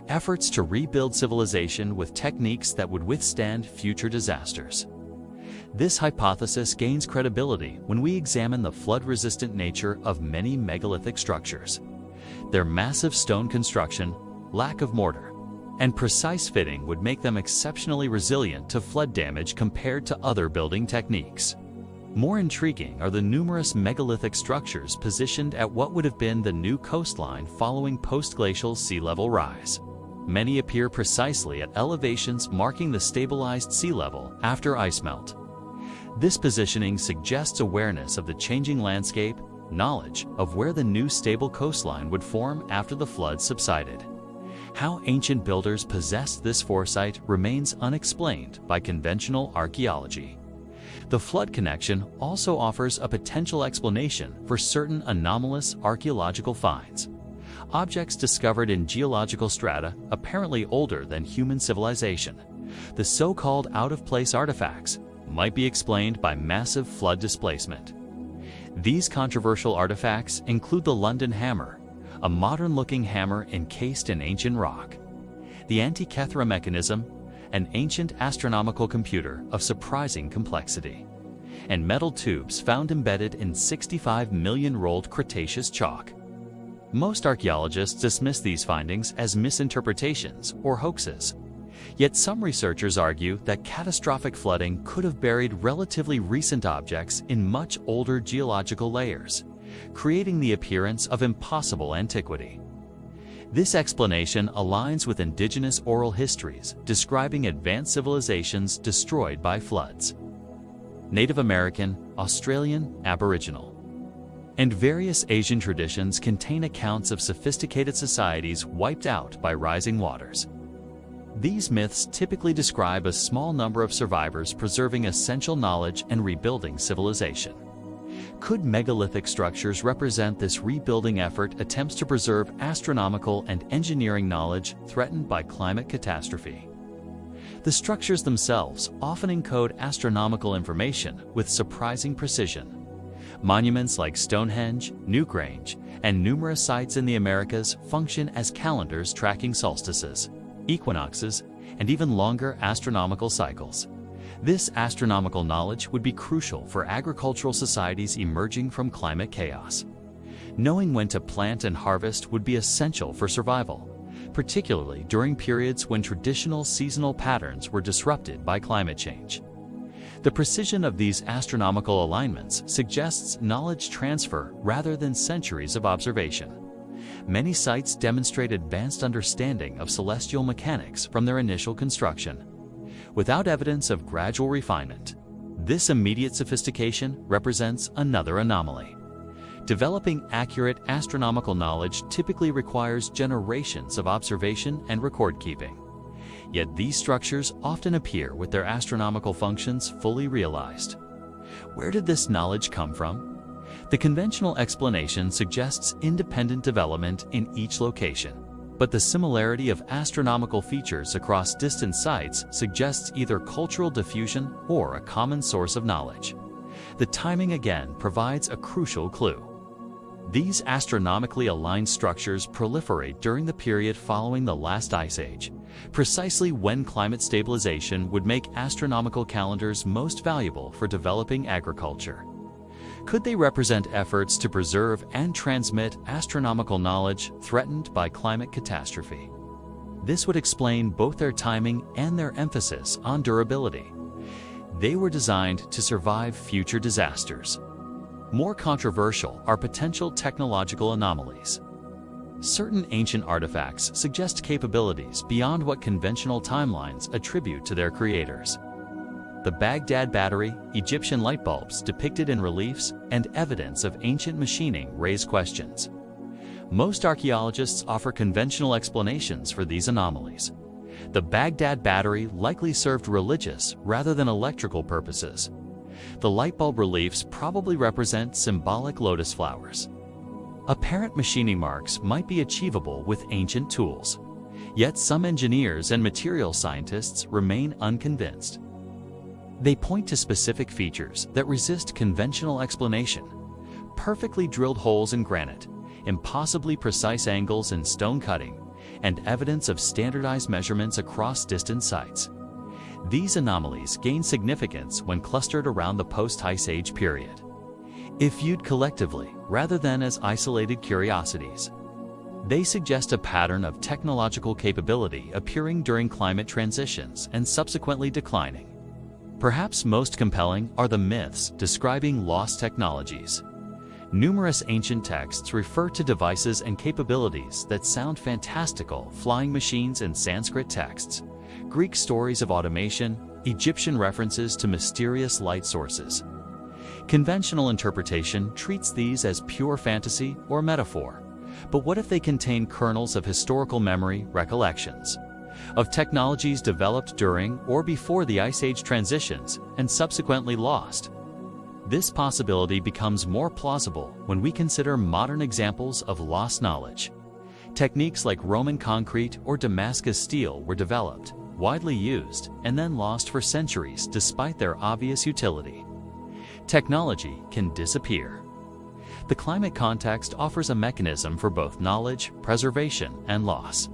efforts to rebuild civilization with techniques that would withstand future disasters. This hypothesis gains credibility when we examine the flood-resistant nature of many megalithic structures. Their massive stone construction, lack of mortar, and precise fitting would make them exceptionally resilient to flood damage compared to other building techniques. More intriguing are the numerous megalithic structures positioned at what would have been the new coastline following post-glacial sea level rise. Many appear precisely at elevations marking the stabilized sea level after ice melt. This positioning suggests awareness of the changing landscape, knowledge of where the new stable coastline would form after the flood subsided. How ancient builders possessed this foresight remains unexplained by conventional archaeology. The flood connection also offers a potential explanation for certain anomalous archaeological finds. Objects discovered in geological strata apparently older than human civilization. The so-called out-of-place artifacts might be explained by massive flood displacement. These controversial artifacts include the London hammer, a modern-looking hammer encased in ancient rock; the Antikythera mechanism, an ancient astronomical computer of surprising complexity; and metal tubes found embedded in 65 million rolled Cretaceous chalk. Most archaeologists dismiss these findings as misinterpretations or hoaxes. Yet some researchers argue that catastrophic flooding could have buried relatively recent objects in much older geological layers, creating the appearance of impossible antiquity. This explanation aligns with indigenous oral histories describing advanced civilizations destroyed by floods. Native American, Australian, Aboriginal, and various Asian traditions contain accounts of sophisticated societies wiped out by rising waters. These myths typically describe a small number of survivors preserving essential knowledge and rebuilding civilization. Could megalithic structures represent this rebuilding effort attempts to preserve astronomical and engineering knowledge threatened by climate catastrophe? The structures themselves often encode astronomical information with surprising precision. Monuments like Stonehenge, Newgrange, and numerous sites in the Americas function as calendars tracking solstices, equinoxes, and even longer astronomical cycles. This astronomical knowledge would be crucial for agricultural societies emerging from climate chaos. Knowing when to plant and harvest would be essential for survival, particularly during periods when traditional seasonal patterns were disrupted by climate change. The precision of these astronomical alignments suggests knowledge transfer rather than centuries of observation. Many sites demonstrate advanced understanding of celestial mechanics from their initial construction, without evidence of gradual refinement. This immediate sophistication represents another anomaly. Developing accurate astronomical knowledge typically requires generations of observation and record keeping. Yet these structures often appear with their astronomical functions fully realized. Where did this knowledge come from? The conventional explanation suggests independent development in each location. But the similarity of astronomical features across distant sites suggests either cultural diffusion or a common source of knowledge. The timing again provides a crucial clue. These astronomically aligned structures proliferate during the period following the last ice age, precisely when climate stabilization would make astronomical calendars most valuable for developing agriculture. Could they represent efforts to preserve and transmit astronomical knowledge threatened by climate catastrophe? This would explain both their timing and their emphasis on durability. They were designed to survive future disasters. More controversial are potential technological anomalies. Certain ancient artifacts suggest capabilities beyond what conventional timelines attribute to their creators. The Baghdad Battery, Egyptian light bulbs depicted in reliefs, and evidence of ancient machining raise questions. Most archaeologists offer conventional explanations for these anomalies. The Baghdad Battery likely served religious rather than electrical purposes. The light bulb reliefs probably represent symbolic lotus flowers. Apparent machining marks might be achievable with ancient tools, yet some engineers and material scientists remain unconvinced. They point to specific features that resist conventional explanation: perfectly drilled holes in granite, impossibly precise angles in stone cutting, and evidence of standardized measurements across distant sites. These anomalies gain significance when clustered around the post-Ice Age period. If viewed collectively, rather than as isolated curiosities, they suggest a pattern of technological capability appearing during climate transitions and subsequently declining. Perhaps most compelling are the myths describing lost technologies. Numerous ancient texts refer to devices and capabilities that sound fantastical: flying machines in Sanskrit texts, Greek stories of automation, Egyptian references to mysterious light sources. Conventional interpretation treats these as pure fantasy or metaphor, but what if they contain kernels of historical memory, recollections of technologies developed during or before the Ice Age transitions and subsequently lost? This possibility becomes more plausible when we consider modern examples of lost knowledge. Techniques like Roman concrete or Damascus steel were developed, widely used, and then lost for centuries despite their obvious utility. Technology can disappear. The climate context offers a mechanism for both knowledge, preservation, and loss.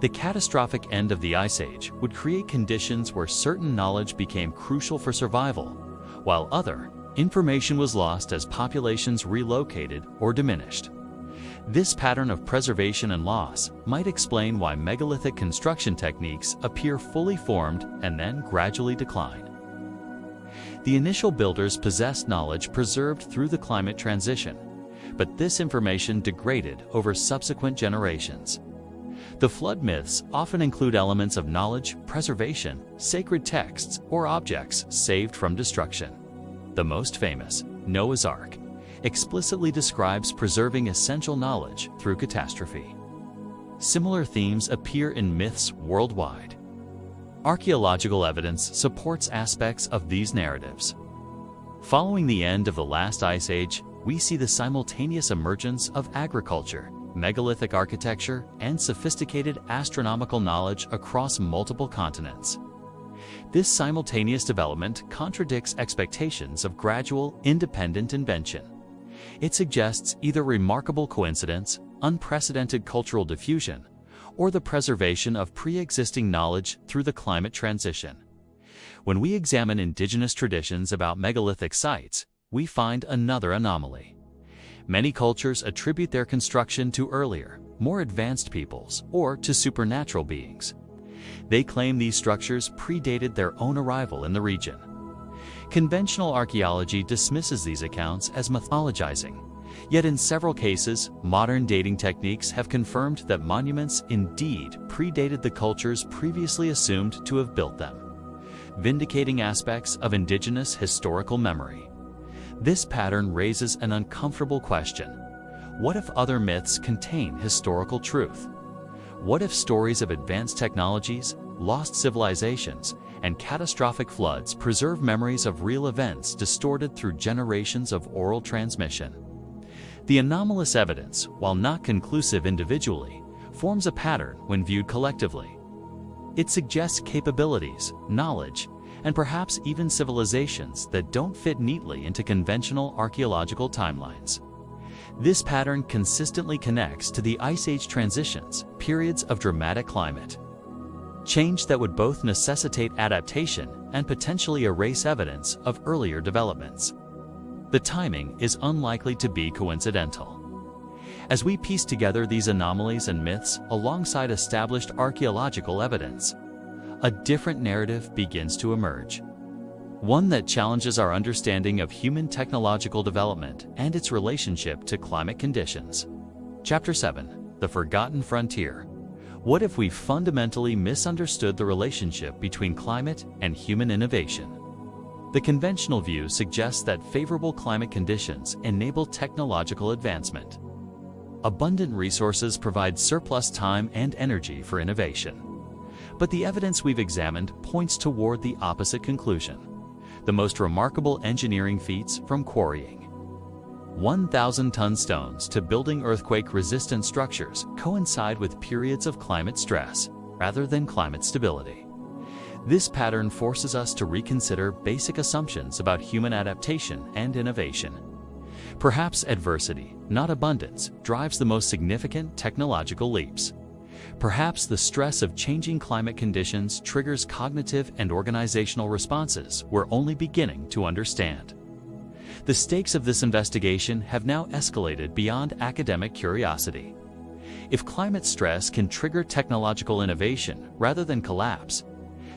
The catastrophic end of the Ice Age would create conditions where certain knowledge became crucial for survival, while other information was lost as populations relocated or diminished. This pattern of preservation and loss might explain why megalithic construction techniques appear fully formed and then gradually decline. The initial builders possessed knowledge preserved through the climate transition, but this information degraded over subsequent generations. The flood myths often include elements of knowledge preservation, sacred texts, or objects saved from destruction. The most famous, Noah's Ark, explicitly describes preserving essential knowledge through catastrophe. Similar themes appear in myths worldwide. Archaeological evidence supports aspects of these narratives. Following the end of the last Ice Age, we see the simultaneous emergence of agriculture, megalithic architecture, and sophisticated astronomical knowledge across multiple continents. This simultaneous development contradicts expectations of gradual, independent invention. It suggests either remarkable coincidence, unprecedented cultural diffusion, or the preservation of pre-existing knowledge through the climate transition. When we examine indigenous traditions about megalithic sites, we find another anomaly. Many cultures attribute their construction to earlier, more advanced peoples or to supernatural beings. They claim these structures predated their own arrival in the region. Conventional archaeology dismisses these accounts as mythologizing, yet in several cases, modern dating techniques have confirmed that monuments indeed predated the cultures previously assumed to have built them, vindicating aspects of indigenous historical memory. This pattern raises an uncomfortable question. What if other myths contain historical truth? What if stories of advanced technologies, lost civilizations, and catastrophic floods preserve memories of real events distorted through generations of oral transmission? The anomalous evidence, while not conclusive individually, forms a pattern when viewed collectively. It suggests capabilities, knowledge, and perhaps even civilizations that don't fit neatly into conventional archaeological timelines. This pattern consistently connects to the Ice Age transitions, periods of dramatic climate change that would both necessitate adaptation and potentially erase evidence of earlier developments. The timing is unlikely to be coincidental. As we piece together these anomalies and myths alongside established archaeological evidence, a different narrative begins to emerge. One that challenges our understanding of human technological development and its relationship to climate conditions. Chapter 7: The Forgotten Frontier. What if we fundamentally misunderstood the relationship between climate and human innovation? The conventional view suggests that favorable climate conditions enable technological advancement. Abundant resources provide surplus time and energy for innovation. But the evidence we've examined points toward the opposite conclusion. The most remarkable engineering feats, from quarrying 1,000-ton stones to building earthquake-resistant structures, coincide with periods of climate stress rather than climate stability. This pattern forces us to reconsider basic assumptions about human adaptation and innovation. Perhaps adversity, not abundance, drives the most significant technological leaps. Perhaps the stress of changing climate conditions triggers cognitive and organizational responses we're only beginning to understand. The stakes of this investigation have now escalated beyond academic curiosity. If climate stress can trigger technological innovation rather than collapse,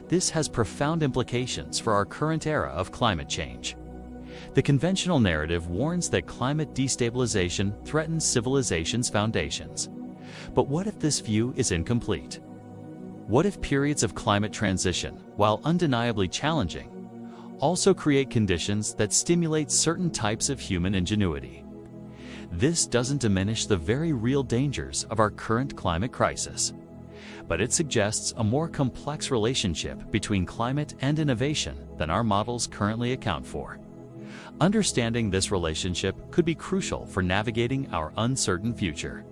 this has profound implications for our current era of climate change. The conventional narrative warns that climate destabilization threatens civilization's foundations. But what if this view is incomplete? What if periods of climate transition, while undeniably challenging, also create conditions that stimulate certain types of human ingenuity? This doesn't diminish the very real dangers of our current climate crisis, but it suggests a more complex relationship between climate and innovation than our models currently account for. Understanding this relationship could be crucial for navigating our uncertain future.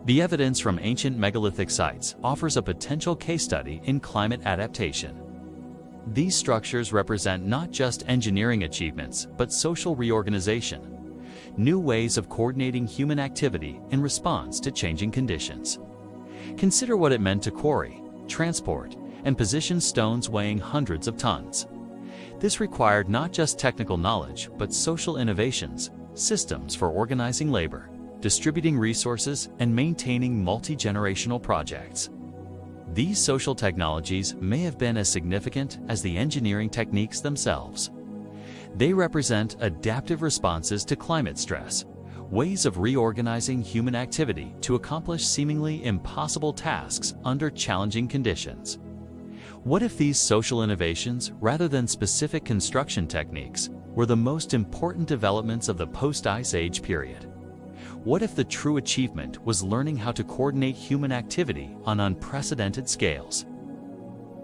The evidence from ancient megalithic sites offers a potential case study in climate adaptation. These structures represent not just engineering achievements, but social reorganization, new ways of coordinating human activity in response to changing conditions. Consider what it meant to quarry, transport, and position stones weighing hundreds of tons. This required not just technical knowledge, but social innovations, systems for organizing labor, distributing resources, and maintaining multi-generational projects. These social technologies may have been as significant as the engineering techniques themselves. They represent adaptive responses to climate stress, ways of reorganizing human activity to accomplish seemingly impossible tasks under challenging conditions. What if these social innovations, rather than specific construction techniques, were the most important developments of the post-Ice Age period? What if the true achievement was learning how to coordinate human activity on unprecedented scales?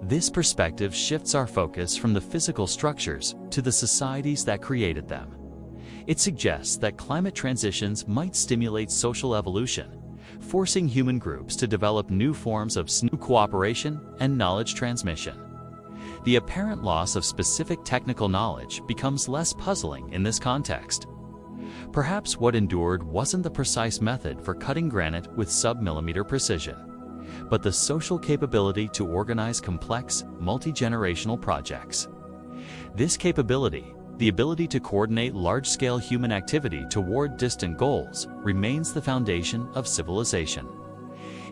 This perspective shifts our focus from the physical structures to the societies that created them. It suggests that climate transitions might stimulate social evolution, forcing human groups to develop new forms of cooperation and knowledge transmission. The apparent loss of specific technical knowledge becomes less puzzling in this context. Perhaps what endured wasn't the precise method for cutting granite with sub-millimeter precision, but the social capability to organize complex, multi-generational projects. This capability, the ability to coordinate large-scale human activity toward distant goals, remains the foundation of civilization.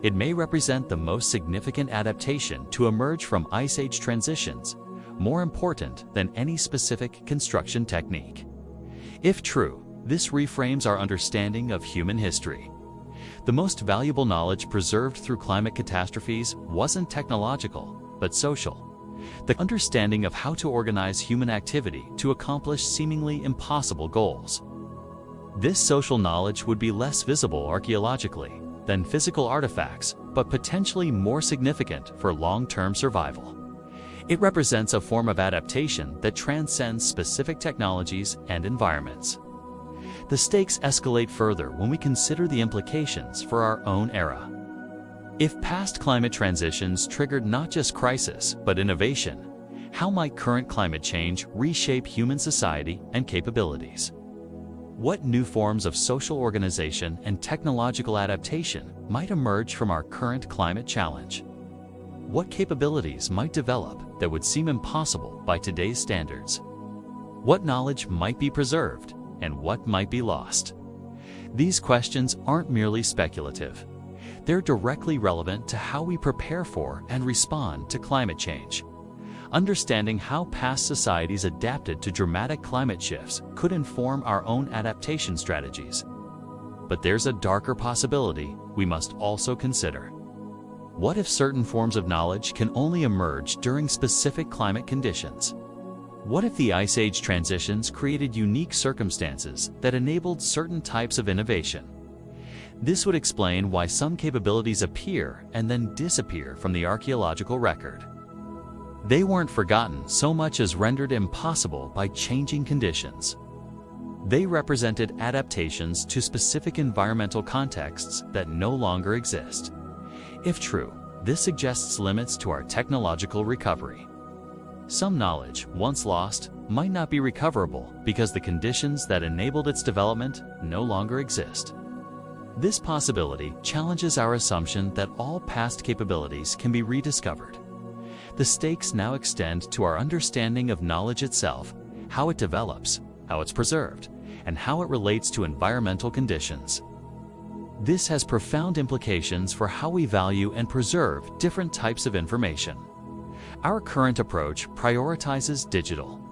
It may represent the most significant adaptation to emerge from Ice Age transitions, more important than any specific construction technique. If true, this reframes our understanding of human history. The most valuable knowledge preserved through climate catastrophes wasn't technological, but social. The understanding of how to organize human activity to accomplish seemingly impossible goals. This social knowledge would be less visible archaeologically than physical artifacts, but potentially more significant for long-term survival. It represents a form of adaptation that transcends specific technologies and environments. The stakes escalate further when we consider the implications for our own era. If past climate transitions triggered not just crisis, but innovation, how might current climate change reshape human society and capabilities? What new forms of social organization and technological adaptation might emerge from our current climate challenge? What capabilities might develop that would seem impossible by today's standards? What knowledge might be preserved and what might be lost? These questions aren't merely speculative. They're directly relevant to how we prepare for and respond to climate change. Understanding how past societies adapted to dramatic climate shifts could inform our own adaptation strategies. But there's a darker possibility we must also consider. What if certain forms of knowledge can only emerge during specific climate conditions? What if the Ice Age transitions created unique circumstances that enabled certain types of innovation? This would explain why some capabilities appear and then disappear from the archaeological record. They weren't forgotten so much as rendered impossible by changing conditions. They represented adaptations to specific environmental contexts that no longer exist. If true, this suggests limits to our technological recovery. Some knowledge, once lost, might not be recoverable because the conditions that enabled its development no longer exist. This possibility challenges our assumption that all past capabilities can be rediscovered. The stakes now extend to our understanding of knowledge itself, how it develops, how it's preserved, and how it relates to environmental conditions. This has profound implications for how we value and preserve different types of information. Our current approach prioritizes digital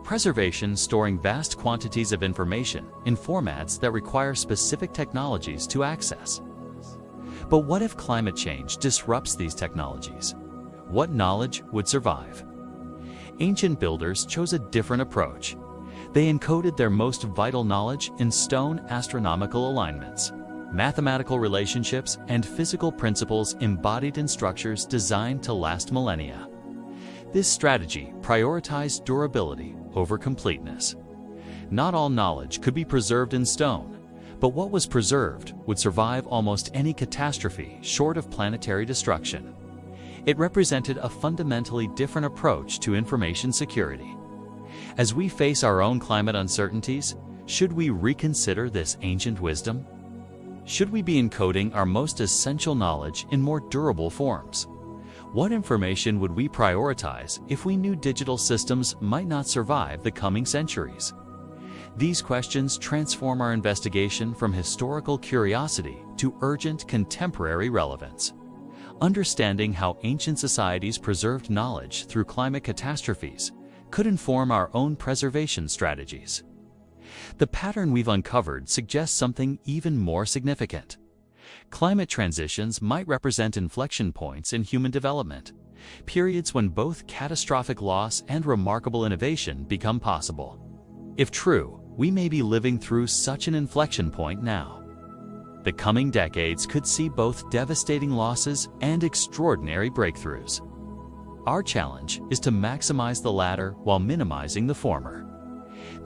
preservation, storing vast quantities of information in formats that require specific technologies to access. But what if climate change disrupts these technologies? What knowledge would survive? Ancient builders chose a different approach. They encoded their most vital knowledge in stone astronomical alignments, mathematical relationships, and physical principles embodied in structures designed to last millennia. This strategy prioritized durability over completeness. Not all knowledge could be preserved in stone, but what was preserved would survive almost any catastrophe short of planetary destruction. It represented a fundamentally different approach to information security. As we face our own climate uncertainties, should we reconsider this ancient wisdom? Should we be encoding our most essential knowledge in more durable forms? What information would we prioritize if we knew digital systems might not survive the coming centuries? These questions transform our investigation from historical curiosity to urgent contemporary relevance. Understanding how ancient societies preserved knowledge through climate catastrophes could inform our own preservation strategies. The pattern we've uncovered suggests something even more significant. Climate transitions might represent inflection points in human development, periods when both catastrophic loss and remarkable innovation become possible. If true, we may be living through such an inflection point now. The coming decades could see both devastating losses and extraordinary breakthroughs. Our challenge is to maximize the latter while minimizing the former.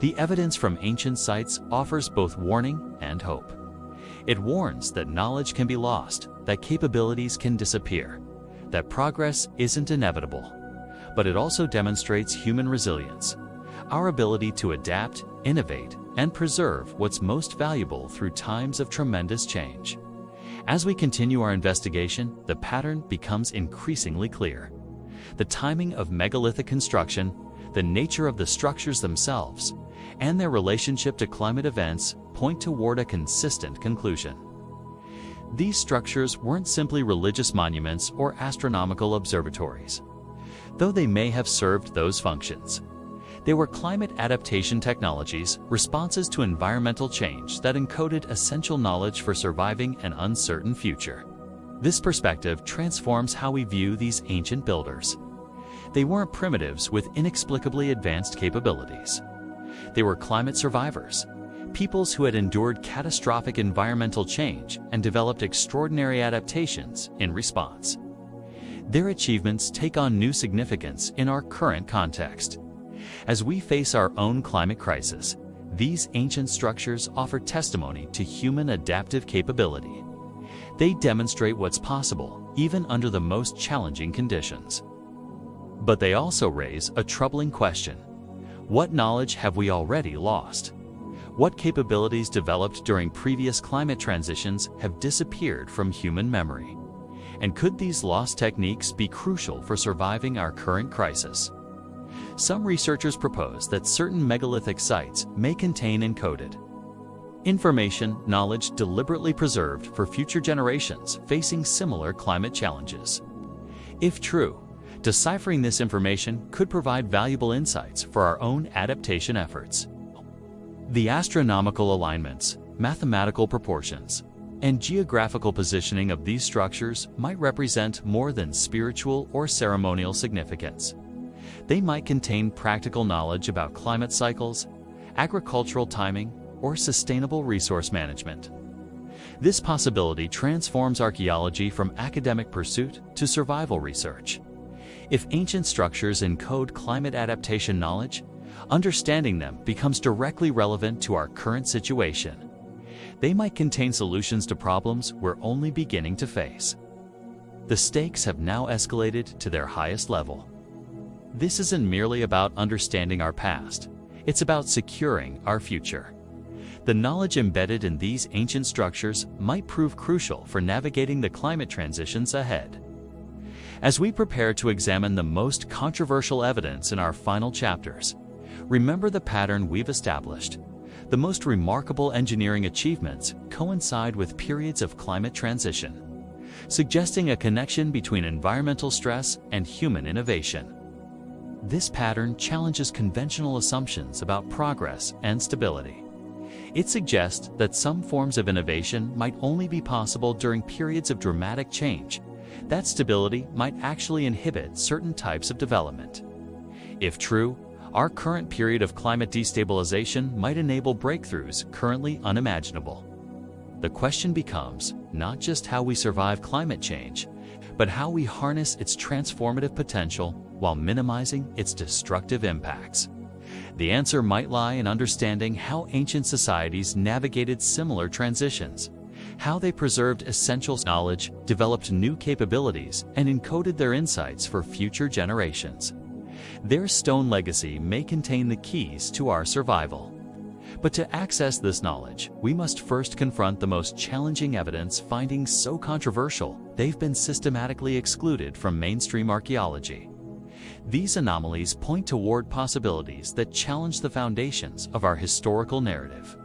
The evidence from ancient sites offers both warning and hope. It warns that knowledge can be lost, that capabilities can disappear, that progress isn't inevitable. But it also demonstrates human resilience, our ability to adapt, innovate, and preserve what's most valuable through times of tremendous change. As we continue our investigation, the pattern becomes increasingly clear. The timing of megalithic construction, the nature of the structures themselves, and their relationship to climate events point toward a consistent conclusion. These structures weren't simply religious monuments or astronomical observatories, though they may have served those functions. They were climate adaptation technologies, responses to environmental change that encoded essential knowledge for surviving an uncertain future. This perspective transforms how we view these ancient builders. They weren't primitives with inexplicably advanced capabilities. They were climate survivors, peoples who had endured catastrophic environmental change and developed extraordinary adaptations in response. Their achievements take on new significance in our current context. As we face our own climate crisis, these ancient structures offer testimony to human adaptive capability. They demonstrate what's possible, even under the most challenging conditions. But they also raise a troubling question. What knowledge have we already lost? What capabilities developed during previous climate transitions have disappeared from human memory? And could these lost techniques be crucial for surviving our current crisis? Some researchers propose that certain megalithic sites may contain encoded information, knowledge deliberately preserved for future generations facing similar climate challenges. If true, deciphering this information could provide valuable insights for our own adaptation efforts. The astronomical alignments, mathematical proportions, and geographical positioning of these structures might represent more than spiritual or ceremonial significance. They might contain practical knowledge about climate cycles, agricultural timing, or sustainable resource management. This possibility transforms archaeology from academic pursuit to survival research. If ancient structures encode climate adaptation knowledge, understanding them becomes directly relevant to our current situation. They might contain solutions to problems we're only beginning to face. The stakes have now escalated to their highest level. This isn't merely about understanding our past, it's about securing our future. The knowledge embedded in these ancient structures might prove crucial for navigating the climate transitions ahead. As we prepare to examine the most controversial evidence in our final chapters, remember the pattern we've established. The most remarkable engineering achievements coincide with periods of climate transition, suggesting a connection between environmental stress and human innovation. This pattern challenges conventional assumptions about progress and stability. It suggests that some forms of innovation might only be possible during periods of dramatic change. That stability might actually inhibit certain types of development. If true, our current period of climate destabilization might enable breakthroughs currently unimaginable. The question becomes not just how we survive climate change, but how we harness its transformative potential while minimizing its destructive impacts. The answer might lie in understanding how ancient societies navigated similar transitions, how they preserved essential knowledge, developed new capabilities, and encoded their insights for future generations. Their stone legacy may contain the keys to our survival. But to access this knowledge, we must first confront the most challenging evidence findings so controversial they've been systematically excluded from mainstream archaeology. These anomalies point toward possibilities that challenge the foundations of our historical narrative.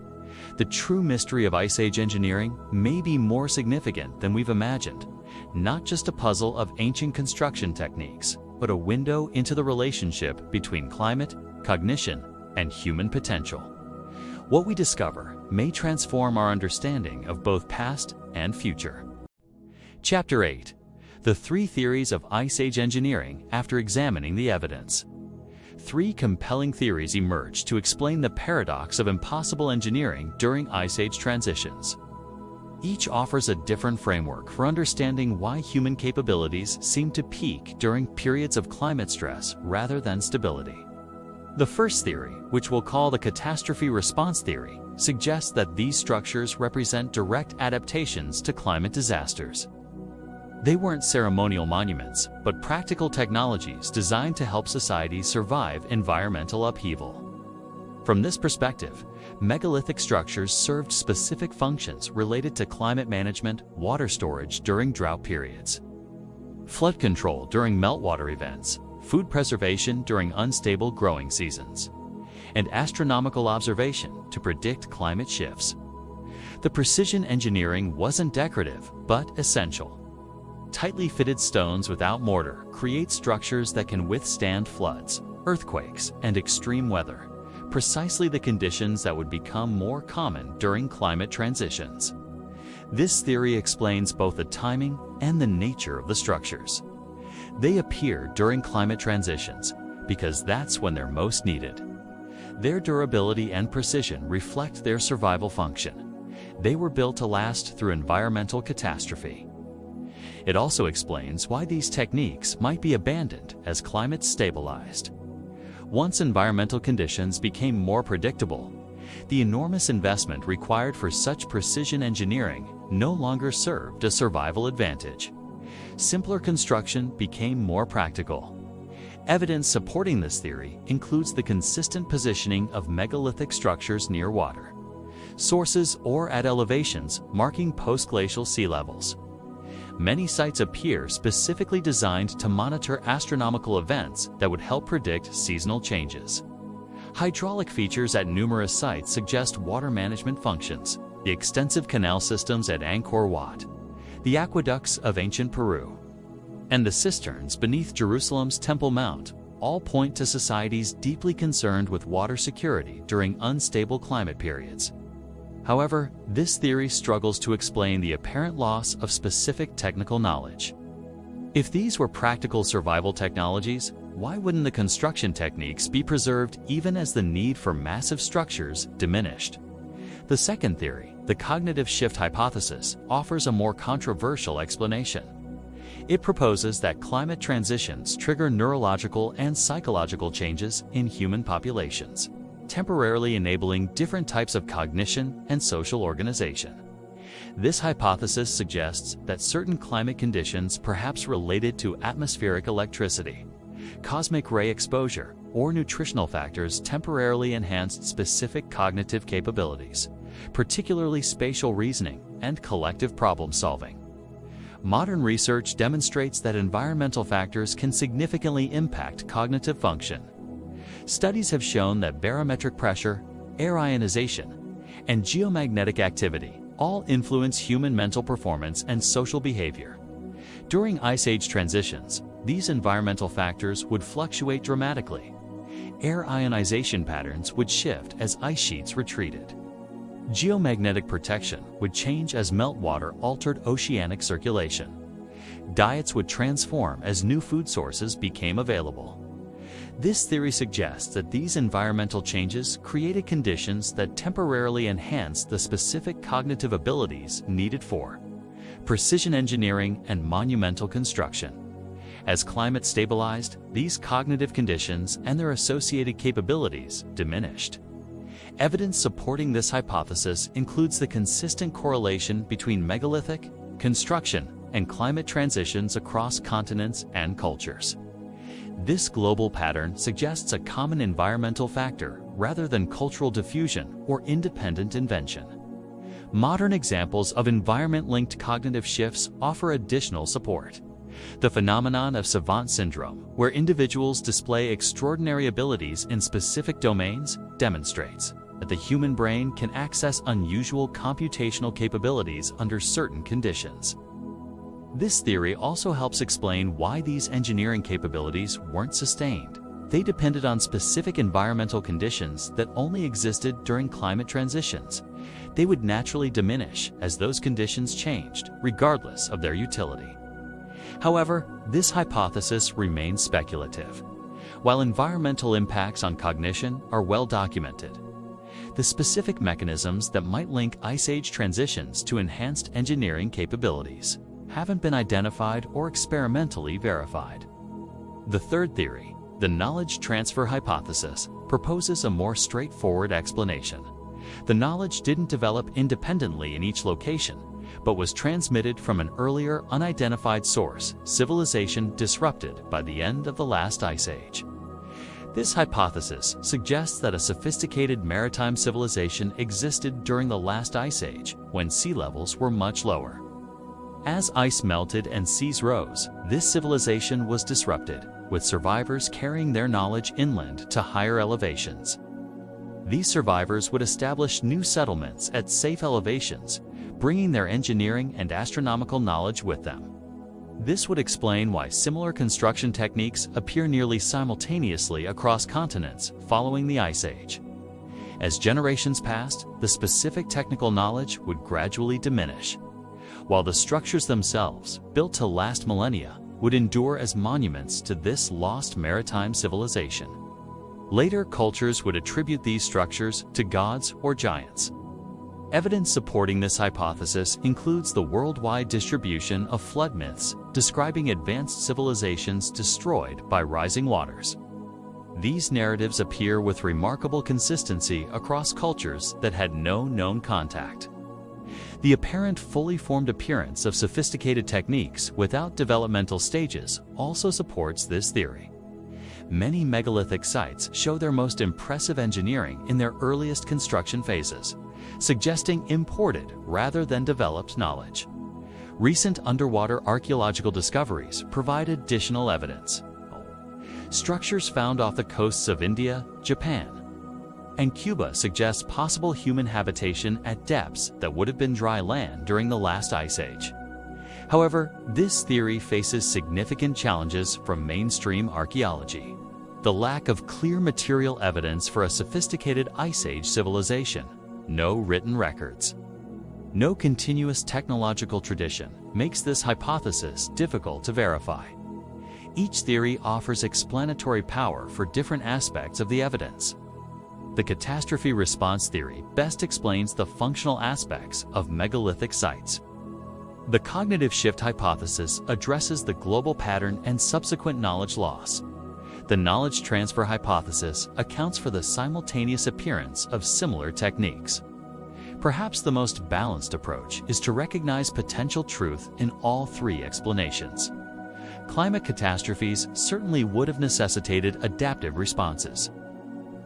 The true mystery of Ice Age engineering may be more significant than we've imagined, not just a puzzle of ancient construction techniques, but a window into the relationship between climate, cognition, and human potential. What we discover may transform our understanding of both past and future. Chapter 8. The 3 theories of Ice Age engineering after examining the evidence. 3 compelling theories emerge to explain the paradox of impossible engineering during Ice Age transitions. Each offers a different framework for understanding why human capabilities seem to peak during periods of climate stress rather than stability. The first theory, which we'll call the catastrophe response theory, suggests that these structures represent direct adaptations to climate disasters. They weren't ceremonial monuments, but practical technologies designed to help societies survive environmental upheaval. From this perspective, megalithic structures served specific functions related to climate management, water storage during drought periods, flood control during meltwater events, food preservation during unstable growing seasons, and astronomical observation to predict climate shifts. The precision engineering wasn't decorative, but essential. Tightly fitted stones without mortar create structures that can withstand floods, earthquakes, and extreme weather, precisely the conditions that would become more common during climate transitions. This theory explains both the timing and the nature of the structures. They appear during climate transitions because that's when they're most needed. Their durability and precision reflect their survival function. They were built to last through environmental catastrophe. It also explains why these techniques might be abandoned as climate stabilized. Once environmental conditions became more predictable, the enormous investment required for such precision engineering no longer served a survival advantage. Simpler construction became more practical. Evidence supporting this theory includes the consistent positioning of megalithic structures near water, sources or at elevations marking post-glacial sea levels. Many sites appear specifically designed to monitor astronomical events that would help predict seasonal changes. Hydraulic features at numerous sites suggest water management functions. The extensive canal systems at Angkor Wat, the aqueducts of ancient Peru, and the cisterns beneath Jerusalem's Temple Mount all point to societies deeply concerned with water security during unstable climate periods. However, this theory struggles to explain the apparent loss of specific technical knowledge. If these were practical survival technologies, why wouldn't the construction techniques be preserved even as the need for massive structures diminished? The second theory, the cognitive shift hypothesis, offers a more controversial explanation. It proposes that climate transitions trigger neurological and psychological changes in human populations, temporarily enabling different types of cognition and social organization. This hypothesis suggests that certain climate conditions, perhaps related to atmospheric electricity, cosmic ray exposure, or nutritional factors, temporarily enhanced specific cognitive capabilities, particularly spatial reasoning and collective problem solving. Modern research demonstrates that environmental factors can significantly impact cognitive function. Studies have shown that barometric pressure, air ionization, and geomagnetic activity all influence human mental performance and social behavior. During Ice Age transitions, these environmental factors would fluctuate dramatically. Air ionization patterns would shift as ice sheets retreated. Geomagnetic protection would change as meltwater altered oceanic circulation. Diets would transform as new food sources became available. This theory suggests that these environmental changes created conditions that temporarily enhanced the specific cognitive abilities needed for precision engineering and monumental construction. As climate stabilized, these cognitive conditions and their associated capabilities diminished. Evidence supporting this hypothesis includes the consistent correlation between megalithic, construction, and climate transitions across continents and cultures. This global pattern suggests a common environmental factor rather than cultural diffusion or independent invention. Modern examples of environment-linked cognitive shifts offer additional support. The phenomenon of savant syndrome, where individuals display extraordinary abilities in specific domains, demonstrates that the human brain can access unusual computational capabilities under certain conditions. This theory also helps explain why these engineering capabilities weren't sustained. They depended on specific environmental conditions that only existed during climate transitions. They would naturally diminish as those conditions changed, regardless of their utility. However, this hypothesis remains speculative. While environmental impacts on cognition are well documented, the specific mechanisms that might link Ice Age transitions to enhanced engineering capabilities haven't been identified or experimentally verified. The third theory, the knowledge transfer hypothesis, proposes a more straightforward explanation. The knowledge didn't develop independently in each location, but was transmitted from an earlier unidentified source, civilization disrupted by the end of the last ice age. This hypothesis suggests that a sophisticated maritime civilization existed during the last ice age, when sea levels were much lower. As ice melted and seas rose, this civilization was disrupted, with survivors carrying their knowledge inland to higher elevations. These survivors would establish new settlements at safe elevations, bringing their engineering and astronomical knowledge with them. This would explain why similar construction techniques appear nearly simultaneously across continents following the Ice Age. As generations passed, the specific technical knowledge would gradually diminish, while the structures themselves, built to last millennia, would endure as monuments to this lost maritime civilization. Later cultures would attribute these structures to gods or giants. Evidence supporting this hypothesis includes the worldwide distribution of flood myths describing advanced civilizations destroyed by rising waters. These narratives appear with remarkable consistency across cultures that had no known contact. The apparent fully formed appearance of sophisticated techniques without developmental stages also supports this theory. Many megalithic sites show their most impressive engineering in their earliest construction phases, suggesting imported rather than developed knowledge. Recent underwater archaeological discoveries provide additional evidence. Structures found off the coasts of India, Japan, and Cuba suggest possible human habitation at depths that would have been dry land during the last ice age. However, this theory faces significant challenges from mainstream archaeology. The lack of clear material evidence for a sophisticated ice age civilization, no written records, no continuous technological tradition makes this hypothesis difficult to verify. Each theory offers explanatory power for different aspects of the evidence. The catastrophe response theory best explains the functional aspects of megalithic sites. The cognitive shift hypothesis addresses the global pattern and subsequent knowledge loss. The knowledge transfer hypothesis accounts for the simultaneous appearance of similar techniques. Perhaps the most balanced approach is to recognize potential truth in all three explanations. Climate catastrophes certainly would have necessitated adaptive responses.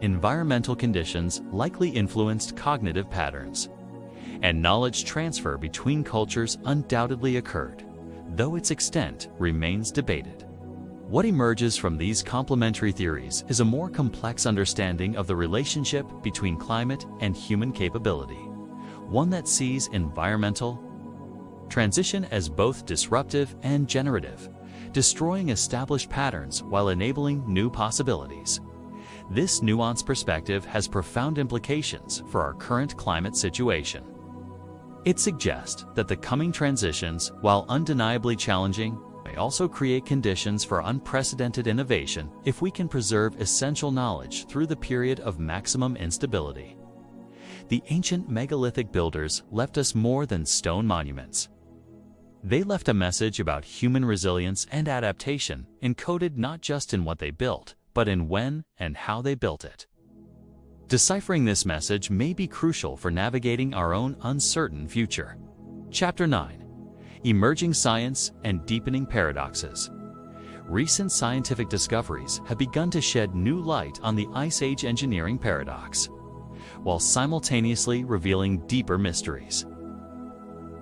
Environmental conditions likely influenced cognitive patterns, and knowledge transfer between cultures undoubtedly occurred, though its extent remains debated. What emerges from these complementary theories is a more complex understanding of the relationship between climate and human capability, one that sees environmental transition as both disruptive and generative, destroying established patterns while enabling new possibilities. This nuanced perspective has profound implications for our current climate situation. It suggests that the coming transitions, while undeniably challenging, may also create conditions for unprecedented innovation if we can preserve essential knowledge through the period of maximum instability. The ancient megalithic builders left us more than stone monuments. They left a message about human resilience and adaptation, encoded not just in what they built, but in when and how they built it. Deciphering this message may be crucial for navigating our own uncertain future. Chapter 9: Emerging Science and Deepening Paradoxes. Recent scientific discoveries have begun to shed new light on the Ice Age engineering paradox, while simultaneously revealing deeper mysteries.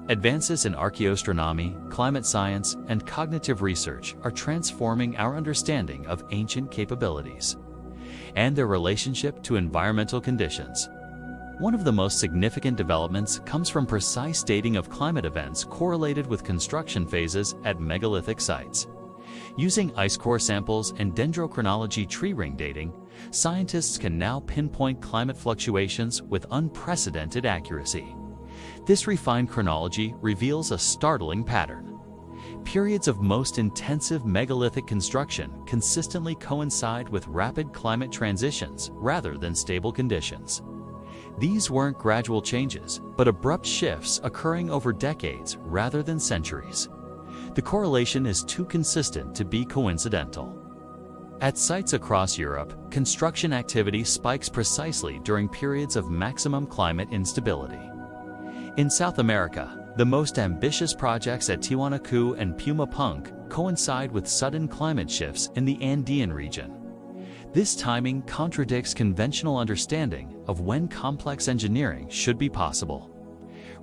Advances in archaeoastronomy, climate science, and cognitive research are transforming our understanding of ancient capabilities and their relationship to environmental conditions. One of the most significant developments comes from precise dating of climate events correlated with construction phases at megalithic sites. Using ice core samples and dendrochronology tree ring dating, scientists can now pinpoint climate fluctuations with unprecedented accuracy. This refined chronology reveals a startling pattern. Periods of most intensive megalithic construction consistently coincide with rapid climate transitions rather than stable conditions. These weren't gradual changes, but abrupt shifts occurring over decades rather than centuries. The correlation is too consistent to be coincidental. At sites across Europe, construction activity spikes precisely during periods of maximum climate instability. In South America, the most ambitious projects at Tiwanaku and Puma-Punku coincide with sudden climate shifts in the Andean region. This timing contradicts conventional understanding of when complex engineering should be possible.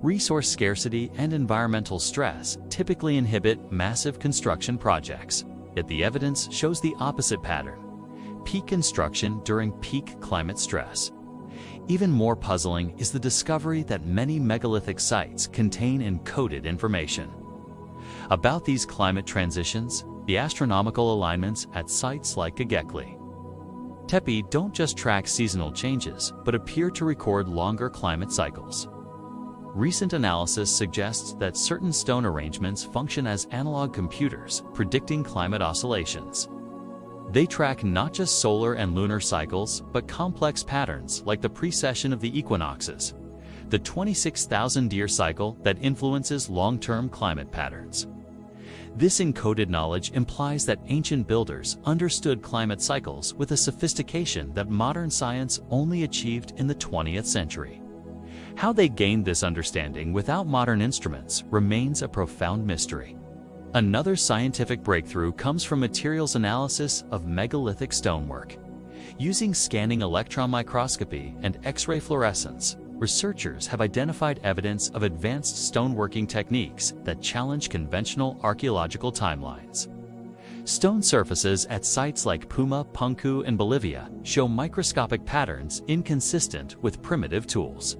Resource scarcity and environmental stress typically inhibit massive construction projects, yet the evidence shows the opposite pattern: peak construction during peak climate stress. Even more puzzling is the discovery that many megalithic sites contain encoded information about these climate transitions. The astronomical alignments at sites like Göbekli, Tepe don't just track seasonal changes, but appear to record longer climate cycles. Recent analysis suggests that certain stone arrangements function as analog computers, predicting climate oscillations. They track not just solar and lunar cycles, but complex patterns like the precession of the equinoxes, the 26,000-year cycle that influences long-term climate patterns. This encoded knowledge implies that ancient builders understood climate cycles with a sophistication that modern science only achieved in the 20th century. How they gained this understanding without modern instruments remains a profound mystery. Another scientific breakthrough comes from materials analysis of megalithic stonework. Using scanning electron microscopy and X-ray fluorescence, researchers have identified evidence of advanced stoneworking techniques that challenge conventional archaeological timelines. Stone surfaces at sites like Puma Punku in Bolivia show microscopic patterns inconsistent with primitive tools.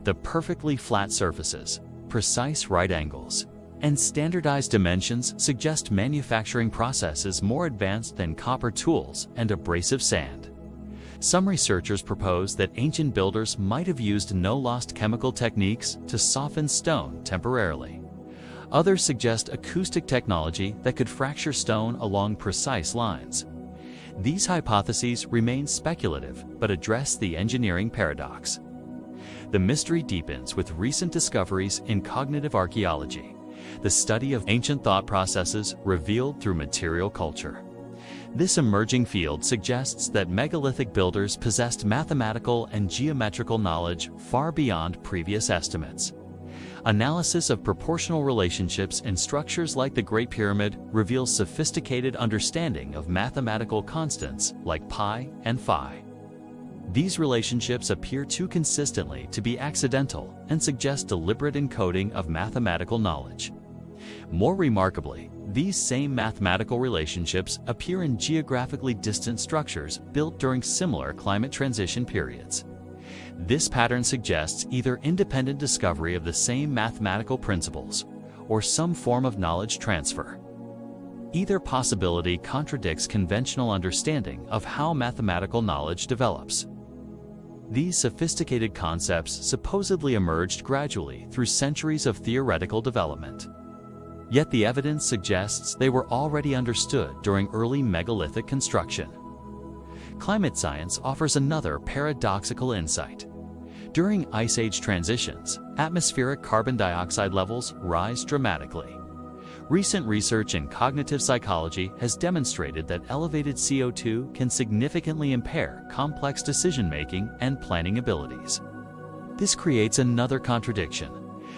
The perfectly flat surfaces, precise right angles, and standardized dimensions suggest manufacturing processes more advanced than copper tools and abrasive sand. Some researchers propose that ancient builders might have used no-lost chemical techniques to soften stone temporarily. Others suggest acoustic technology that could fracture stone along precise lines. These hypotheses remain speculative but address the engineering paradox. The mystery deepens with recent discoveries in cognitive archaeology, the study of ancient thought processes revealed through material culture. This emerging field suggests that megalithic builders possessed mathematical and geometrical knowledge far beyond previous estimates. Analysis of proportional relationships in structures like the Great Pyramid reveals sophisticated understanding of mathematical constants like pi and phi. These relationships appear too consistently to be accidental and suggest deliberate encoding of mathematical knowledge. More remarkably, these same mathematical relationships appear in geographically distant structures built during similar climate transition periods. This pattern suggests either independent discovery of the same mathematical principles or some form of knowledge transfer. Either possibility contradicts conventional understanding of how mathematical knowledge develops. These sophisticated concepts supposedly emerged gradually through centuries of theoretical development. Yet the evidence suggests they were already understood during early megalithic construction. Climate science offers another paradoxical insight. During Ice Age transitions, atmospheric carbon dioxide levels rise dramatically. Recent research in cognitive psychology has demonstrated that elevated CO2 can significantly impair complex decision-making and planning abilities. This creates another contradiction.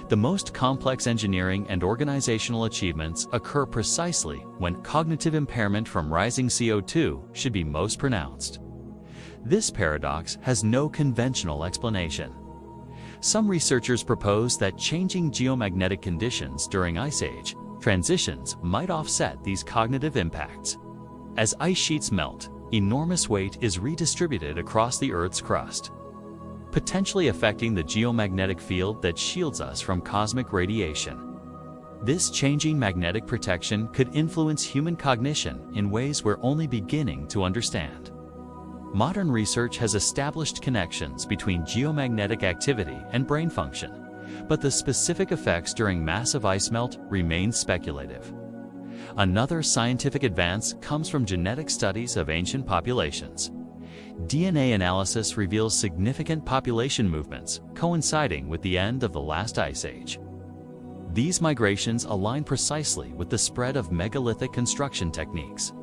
The most complex engineering and organizational achievements occur precisely when cognitive impairment from rising CO2 should be most pronounced. This paradox has no conventional explanation. Some researchers propose that changing geomagnetic conditions during Ice Age transitions might offset these cognitive impacts. As ice sheets melt, enormous weight is redistributed across the Earth's crust, potentially affecting the geomagnetic field that shields us from cosmic radiation. This changing magnetic protection could influence human cognition in ways we're only beginning to understand. Modern research has established connections between geomagnetic activity and brain function, but the specific effects during massive ice melt remain speculative. Another scientific advance comes from genetic studies of ancient populations. DNA analysis reveals significant population movements coinciding with the end of the last ice age. These migrations align precisely with the spread of megalithic construction techniques.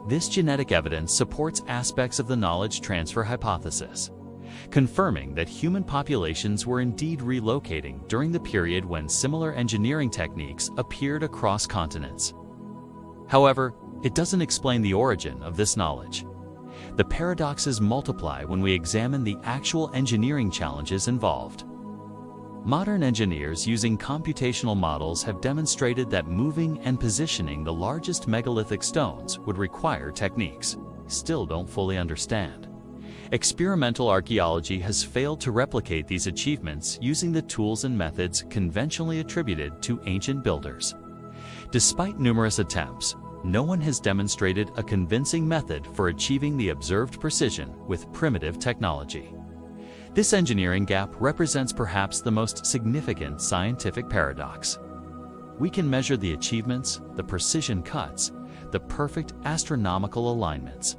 This genetic evidence supports aspects of the knowledge transfer hypothesis, confirming that human populations were indeed relocating during the period when similar engineering techniques appeared across continents. However, it doesn't explain the origin of this knowledge. The paradoxes multiply when we examine the actual engineering challenges involved. Modern engineers using computational models have demonstrated that moving and positioning the largest megalithic stones would require techniques we still don't fully understand. Experimental archaeology has failed to replicate these achievements using the tools and methods conventionally attributed to ancient builders. Despite numerous attempts, no one has demonstrated a convincing method for achieving the observed precision with primitive technology. This engineering gap represents perhaps the most significant scientific paradox. We can measure the achievements, the precision cuts, the perfect astronomical alignments.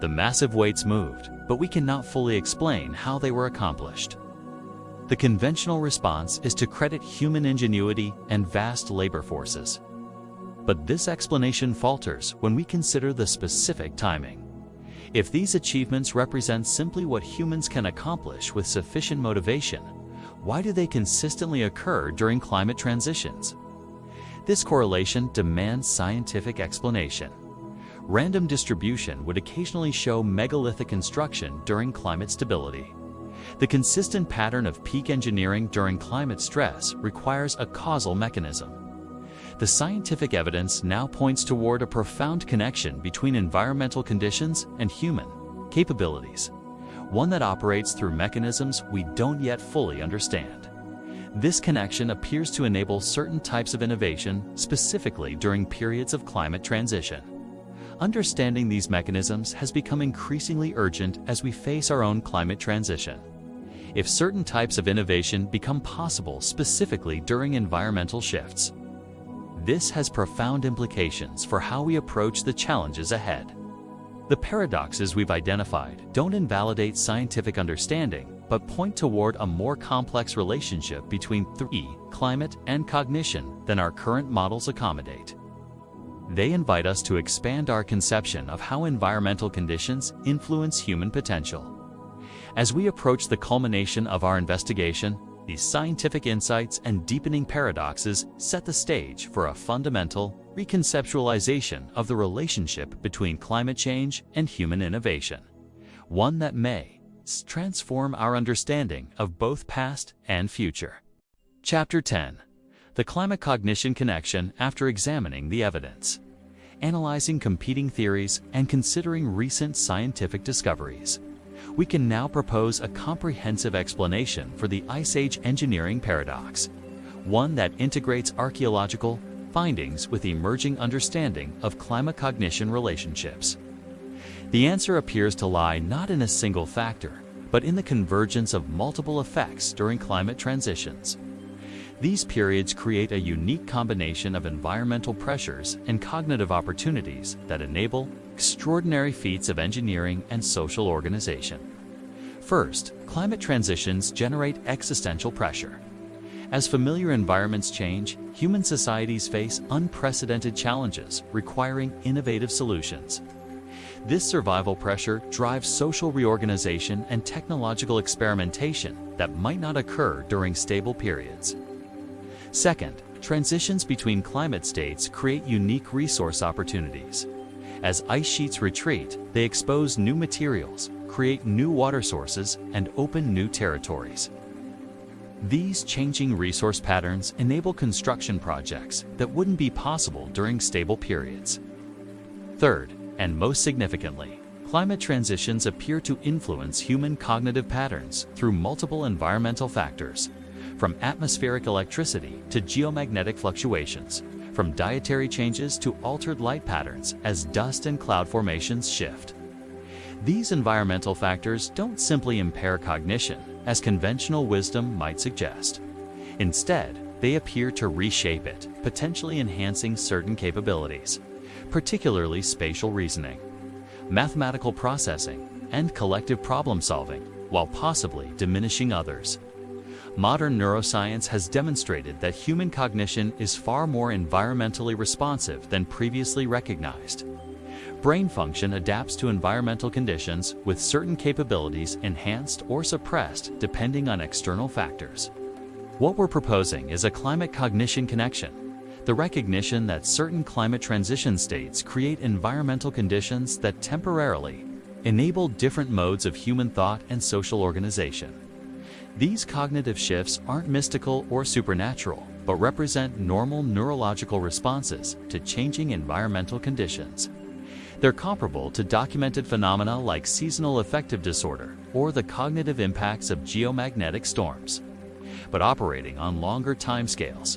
The massive weights moved, but we cannot fully explain how they were accomplished. The conventional response is to credit human ingenuity and vast labor forces. But this explanation falters when we consider the specific timing. If these achievements represent simply what humans can accomplish with sufficient motivation, why do they consistently occur during climate transitions? This correlation demands scientific explanation. Random distribution would occasionally show megalithic construction during climate stability. The consistent pattern of peak engineering during climate stress requires a causal mechanism. The scientific evidence now points toward a profound connection between environmental conditions and human capabilities, one that operates through mechanisms we don't yet fully understand. This connection appears to enable certain types of innovation, specifically during periods of climate transition. Understanding these mechanisms has become increasingly urgent as we face our own climate transition. If certain types of innovation become possible specifically during environmental shifts, this has profound implications for how we approach the challenges ahead. The paradoxes we've identified don't invalidate scientific understanding, but point toward a more complex relationship between climate and cognition than our current models accommodate. They invite us to expand our conception of how environmental conditions influence human potential. As we approach the culmination of our investigation, these scientific insights and deepening paradoxes set the stage for a fundamental reconceptualization of the relationship between climate change and human innovation, one that may transform our understanding of both past and future. Chapter 10. The Climate Cognition Connection After Examining the Evidence. Analyzing competing theories and considering recent scientific discoveries, we can now propose a comprehensive explanation for the Ice Age engineering paradox, one that integrates archaeological findings with emerging understanding of climate-cognition relationships. The answer appears to lie not in a single factor, but in the convergence of multiple effects during climate transitions. These periods create a unique combination of environmental pressures and cognitive opportunities that enable extraordinary feats of engineering and social organization. First, climate transitions generate existential pressure. As familiar environments change, human societies face unprecedented challenges requiring innovative solutions. This survival pressure drives social reorganization and technological experimentation that might not occur during stable periods. Second, transitions between climate states create unique resource opportunities. As ice sheets retreat, they expose new materials, create new water sources, and open new territories. These changing resource patterns enable construction projects that wouldn't be possible during stable periods. Third, and most significantly, climate transitions appear to influence human cognitive patterns through multiple environmental factors, from atmospheric electricity to geomagnetic fluctuations, from dietary changes to altered light patterns as dust and cloud formations shift. These environmental factors don't simply impair cognition, as conventional wisdom might suggest. Instead, they appear to reshape it, potentially enhancing certain capabilities, particularly spatial reasoning, mathematical processing, and collective problem solving, while possibly diminishing others. Modern neuroscience has demonstrated that human cognition is far more environmentally responsive than previously recognized. Brain function adapts to environmental conditions, with certain capabilities enhanced or suppressed depending on external factors. What we're proposing is a climate cognition connection, the recognition that certain climate transition states create environmental conditions that temporarily enable different modes of human thought and social organization. These cognitive shifts aren't mystical or supernatural, but represent normal neurological responses to changing environmental conditions. They're comparable to documented phenomena like seasonal affective disorder or the cognitive impacts of geomagnetic storms, but operating on longer timescales.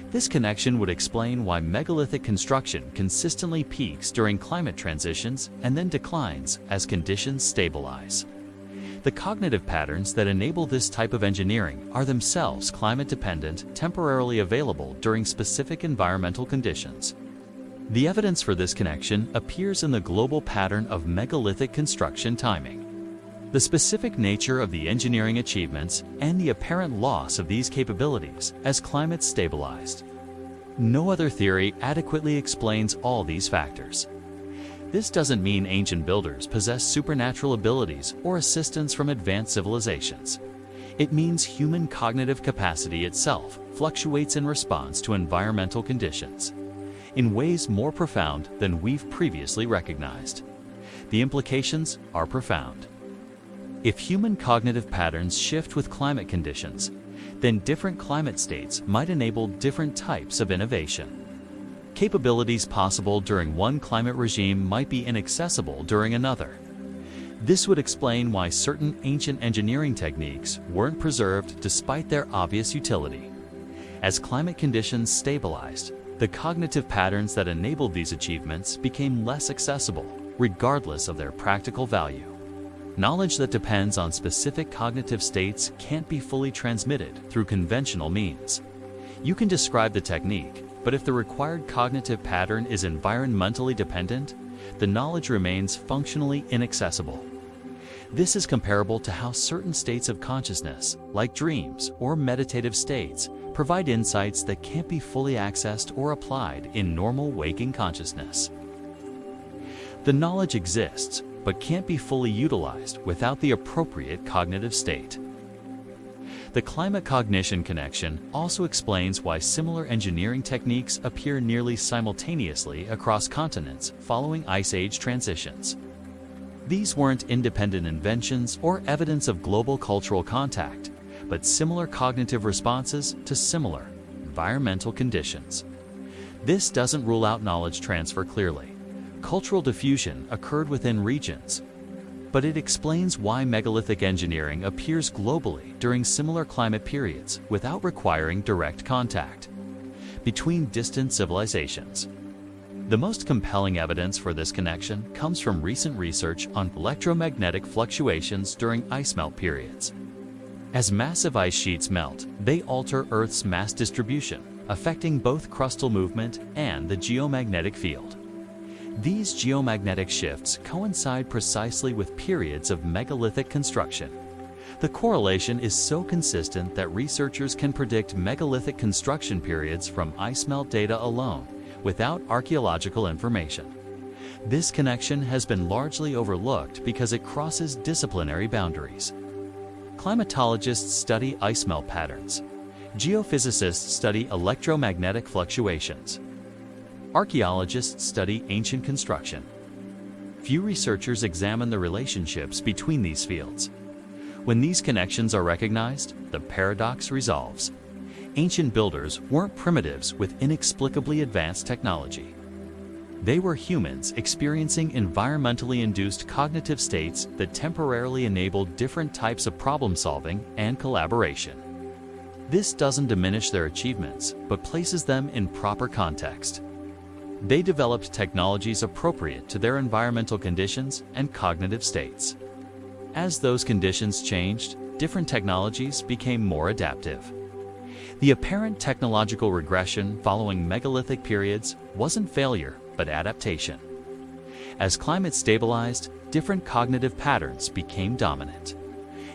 This connection would explain why megalithic construction consistently peaks during climate transitions and then declines as conditions stabilize. The cognitive patterns that enable this type of engineering are themselves climate-dependent, temporarily available during specific environmental conditions. The evidence for this connection appears in the global pattern of megalithic construction timing. The specific nature of the engineering achievements and the apparent loss of these capabilities as climate stabilized. No other theory adequately explains all these factors. This doesn't mean ancient builders possess supernatural abilities or assistance from advanced civilizations. It means human cognitive capacity itself fluctuates in response to environmental conditions in ways more profound than we've previously recognized. The implications are profound. If human cognitive patterns shift with climate conditions, then different climate states might enable different types of innovation. Capabilities possible during one climate regime might be inaccessible during another. This would explain why certain ancient engineering techniques weren't preserved despite their obvious utility. As climate conditions stabilized, the cognitive patterns that enabled these achievements became less accessible, regardless of their practical value. Knowledge that depends on specific cognitive states can't be fully transmitted through conventional means. You can describe the technique, but if the required cognitive pattern is environmentally dependent, the knowledge remains functionally inaccessible. This is comparable to how certain states of consciousness, like dreams or meditative states, provide insights that can't be fully accessed or applied in normal waking consciousness. The knowledge exists, but can't be fully utilized without the appropriate cognitive state. The climate-cognition connection also explains why similar engineering techniques appear nearly simultaneously across continents following Ice Age transitions. These weren't independent inventions or evidence of global cultural contact, but similar cognitive responses to similar environmental conditions. This doesn't rule out knowledge transfer clearly. Cultural diffusion occurred within regions, but it explains why megalithic engineering appears globally during similar climate periods without requiring direct contact between distant civilizations. The most compelling evidence for this connection comes from recent research on electromagnetic fluctuations during ice melt periods. As massive ice sheets melt, they alter Earth's mass distribution, affecting both crustal movement and the geomagnetic field. These geomagnetic shifts coincide precisely with periods of megalithic construction. The correlation is so consistent that researchers can predict megalithic construction periods from ice melt data alone, without archaeological information. This connection has been largely overlooked because it crosses disciplinary boundaries. Climatologists study ice melt patterns. Geophysicists study electromagnetic fluctuations. Archaeologists study ancient construction. Few researchers examine the relationships between these fields. When these connections are recognized, the paradox resolves. Ancient builders weren't primitives with inexplicably advanced technology. They were humans experiencing environmentally induced cognitive states that temporarily enabled different types of problem solving and collaboration. This doesn't diminish their achievements, but places them in proper context. They developed technologies appropriate to their environmental conditions and cognitive states. As those conditions changed, different technologies became more adaptive. The apparent technological regression following megalithic periods wasn't failure, but adaptation. As climate stabilized, different cognitive patterns became dominant,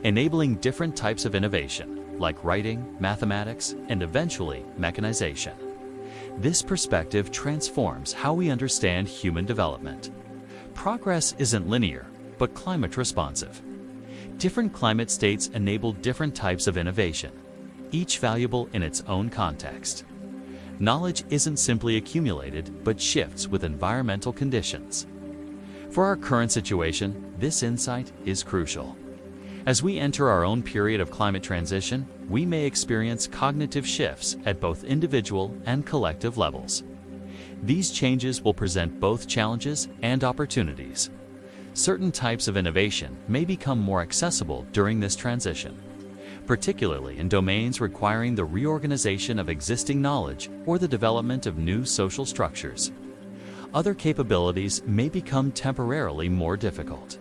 enabling different types of innovation, like writing, mathematics, and eventually mechanization. This perspective transforms how we understand human development. Progress isn't linear, but climate responsive. Different climate states enable different types of innovation, each valuable in its own context. Knowledge isn't simply accumulated, but shifts with environmental conditions. For our current situation, this insight is crucial. As we enter our own period of climate transition, we may experience cognitive shifts at both individual and collective levels. These changes will present both challenges and opportunities. Certain types of innovation may become more accessible during this transition, particularly in domains requiring the reorganization of existing knowledge or the development of new social structures. Other capabilities may become temporarily more difficult.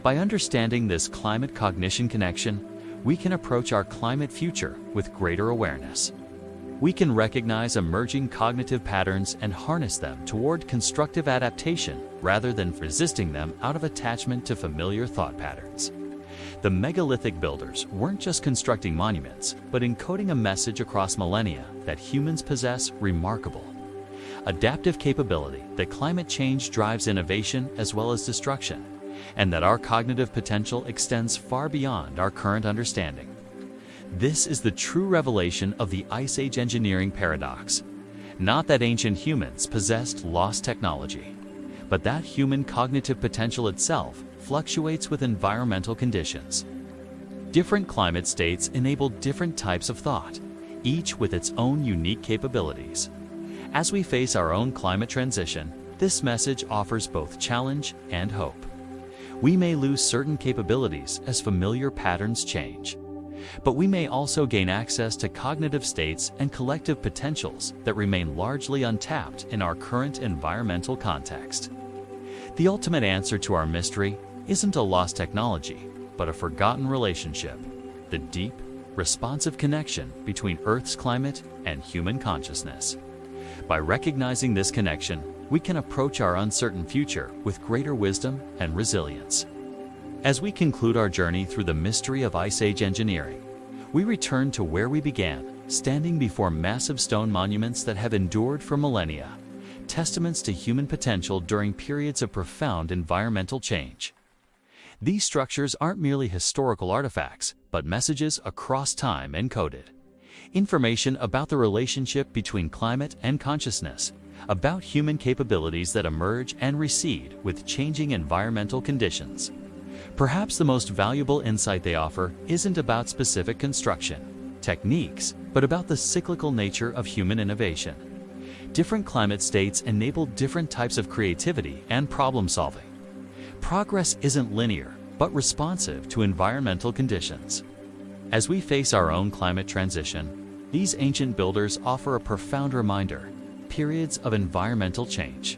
By understanding this climate cognition connection, we can approach our climate future with greater awareness. We can recognize emerging cognitive patterns and harness them toward constructive adaptation rather than resisting them out of attachment to familiar thought patterns. The megalithic builders weren't just constructing monuments, but encoding a message across millennia that humans possess remarkable, adaptive capability, that climate change drives innovation as well as destruction, and that our cognitive potential extends far beyond our current understanding. This is the true revelation of the Ice Age engineering paradox. Not that ancient humans possessed lost technology, but that human cognitive potential itself fluctuates with environmental conditions. Different climate states enable different types of thought, each with its own unique capabilities. As we face our own climate transition, this message offers both challenge and hope. We may lose certain capabilities as familiar patterns change, but we may also gain access to cognitive states and collective potentials that remain largely untapped in our current environmental context. The ultimate answer to our mystery isn't a lost technology, but a forgotten relationship, the deep, responsive connection between Earth's climate and human consciousness. By recognizing this connection, we can approach our uncertain future with greater wisdom and resilience. As we conclude our journey through the mystery of Ice Age engineering, we return to where we began, standing before massive stone monuments that have endured for millennia, testaments to human potential during periods of profound environmental change. These structures aren't merely historical artifacts, but messages across time encoded. Information about the relationship between climate and consciousness, about human capabilities that emerge and recede with changing environmental conditions. Perhaps the most valuable insight they offer isn't about specific construction techniques, but about the cyclical nature of human innovation. Different climate states enable different types of creativity and problem solving. Progress isn't linear, but responsive to environmental conditions. As we face our own climate transition, these ancient builders offer a profound reminder: periods of environmental change,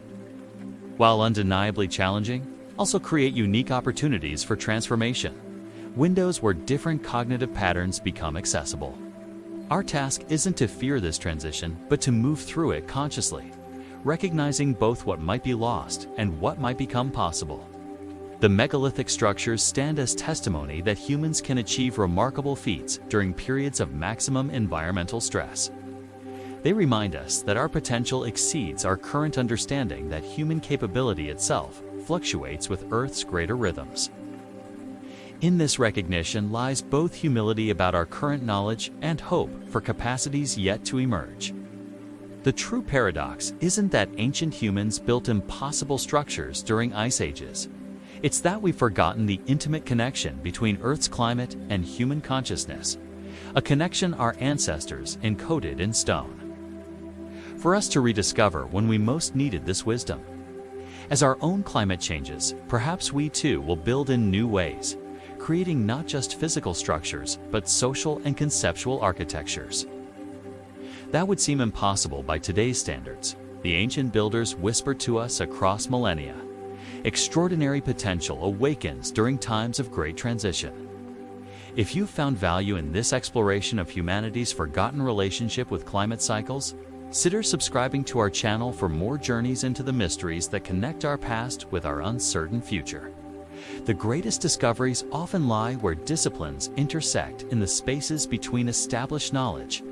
while undeniably challenging, also create unique opportunities for transformation, windows where different cognitive patterns become accessible. Our task isn't to fear this transition, but to move through it consciously, recognizing both what might be lost and what might become possible. The megalithic structures stand as testimony that humans can achieve remarkable feats during periods of maximum environmental stress. They remind us that our potential exceeds our current understanding, that human capability itself fluctuates with Earth's greater rhythms. In this recognition lies both humility about our current knowledge and hope for capacities yet to emerge. The true paradox isn't that ancient humans built impossible structures during ice ages. It's that we've forgotten the intimate connection between Earth's climate and human consciousness, a connection our ancestors encoded in stone, for us to rediscover when we most needed this wisdom. As our own climate changes, perhaps we too will build in new ways, creating not just physical structures, but social and conceptual architectures. That would seem impossible by today's standards. The ancient builders whispered to us across millennia. Extraordinary potential awakens during times of great transition. If you found value in this exploration of humanity's forgotten relationship with climate cycles, consider subscribing to our channel for more journeys into the mysteries that connect our past with our uncertain future. The greatest discoveries often lie where disciplines intersect, in the spaces between established knowledge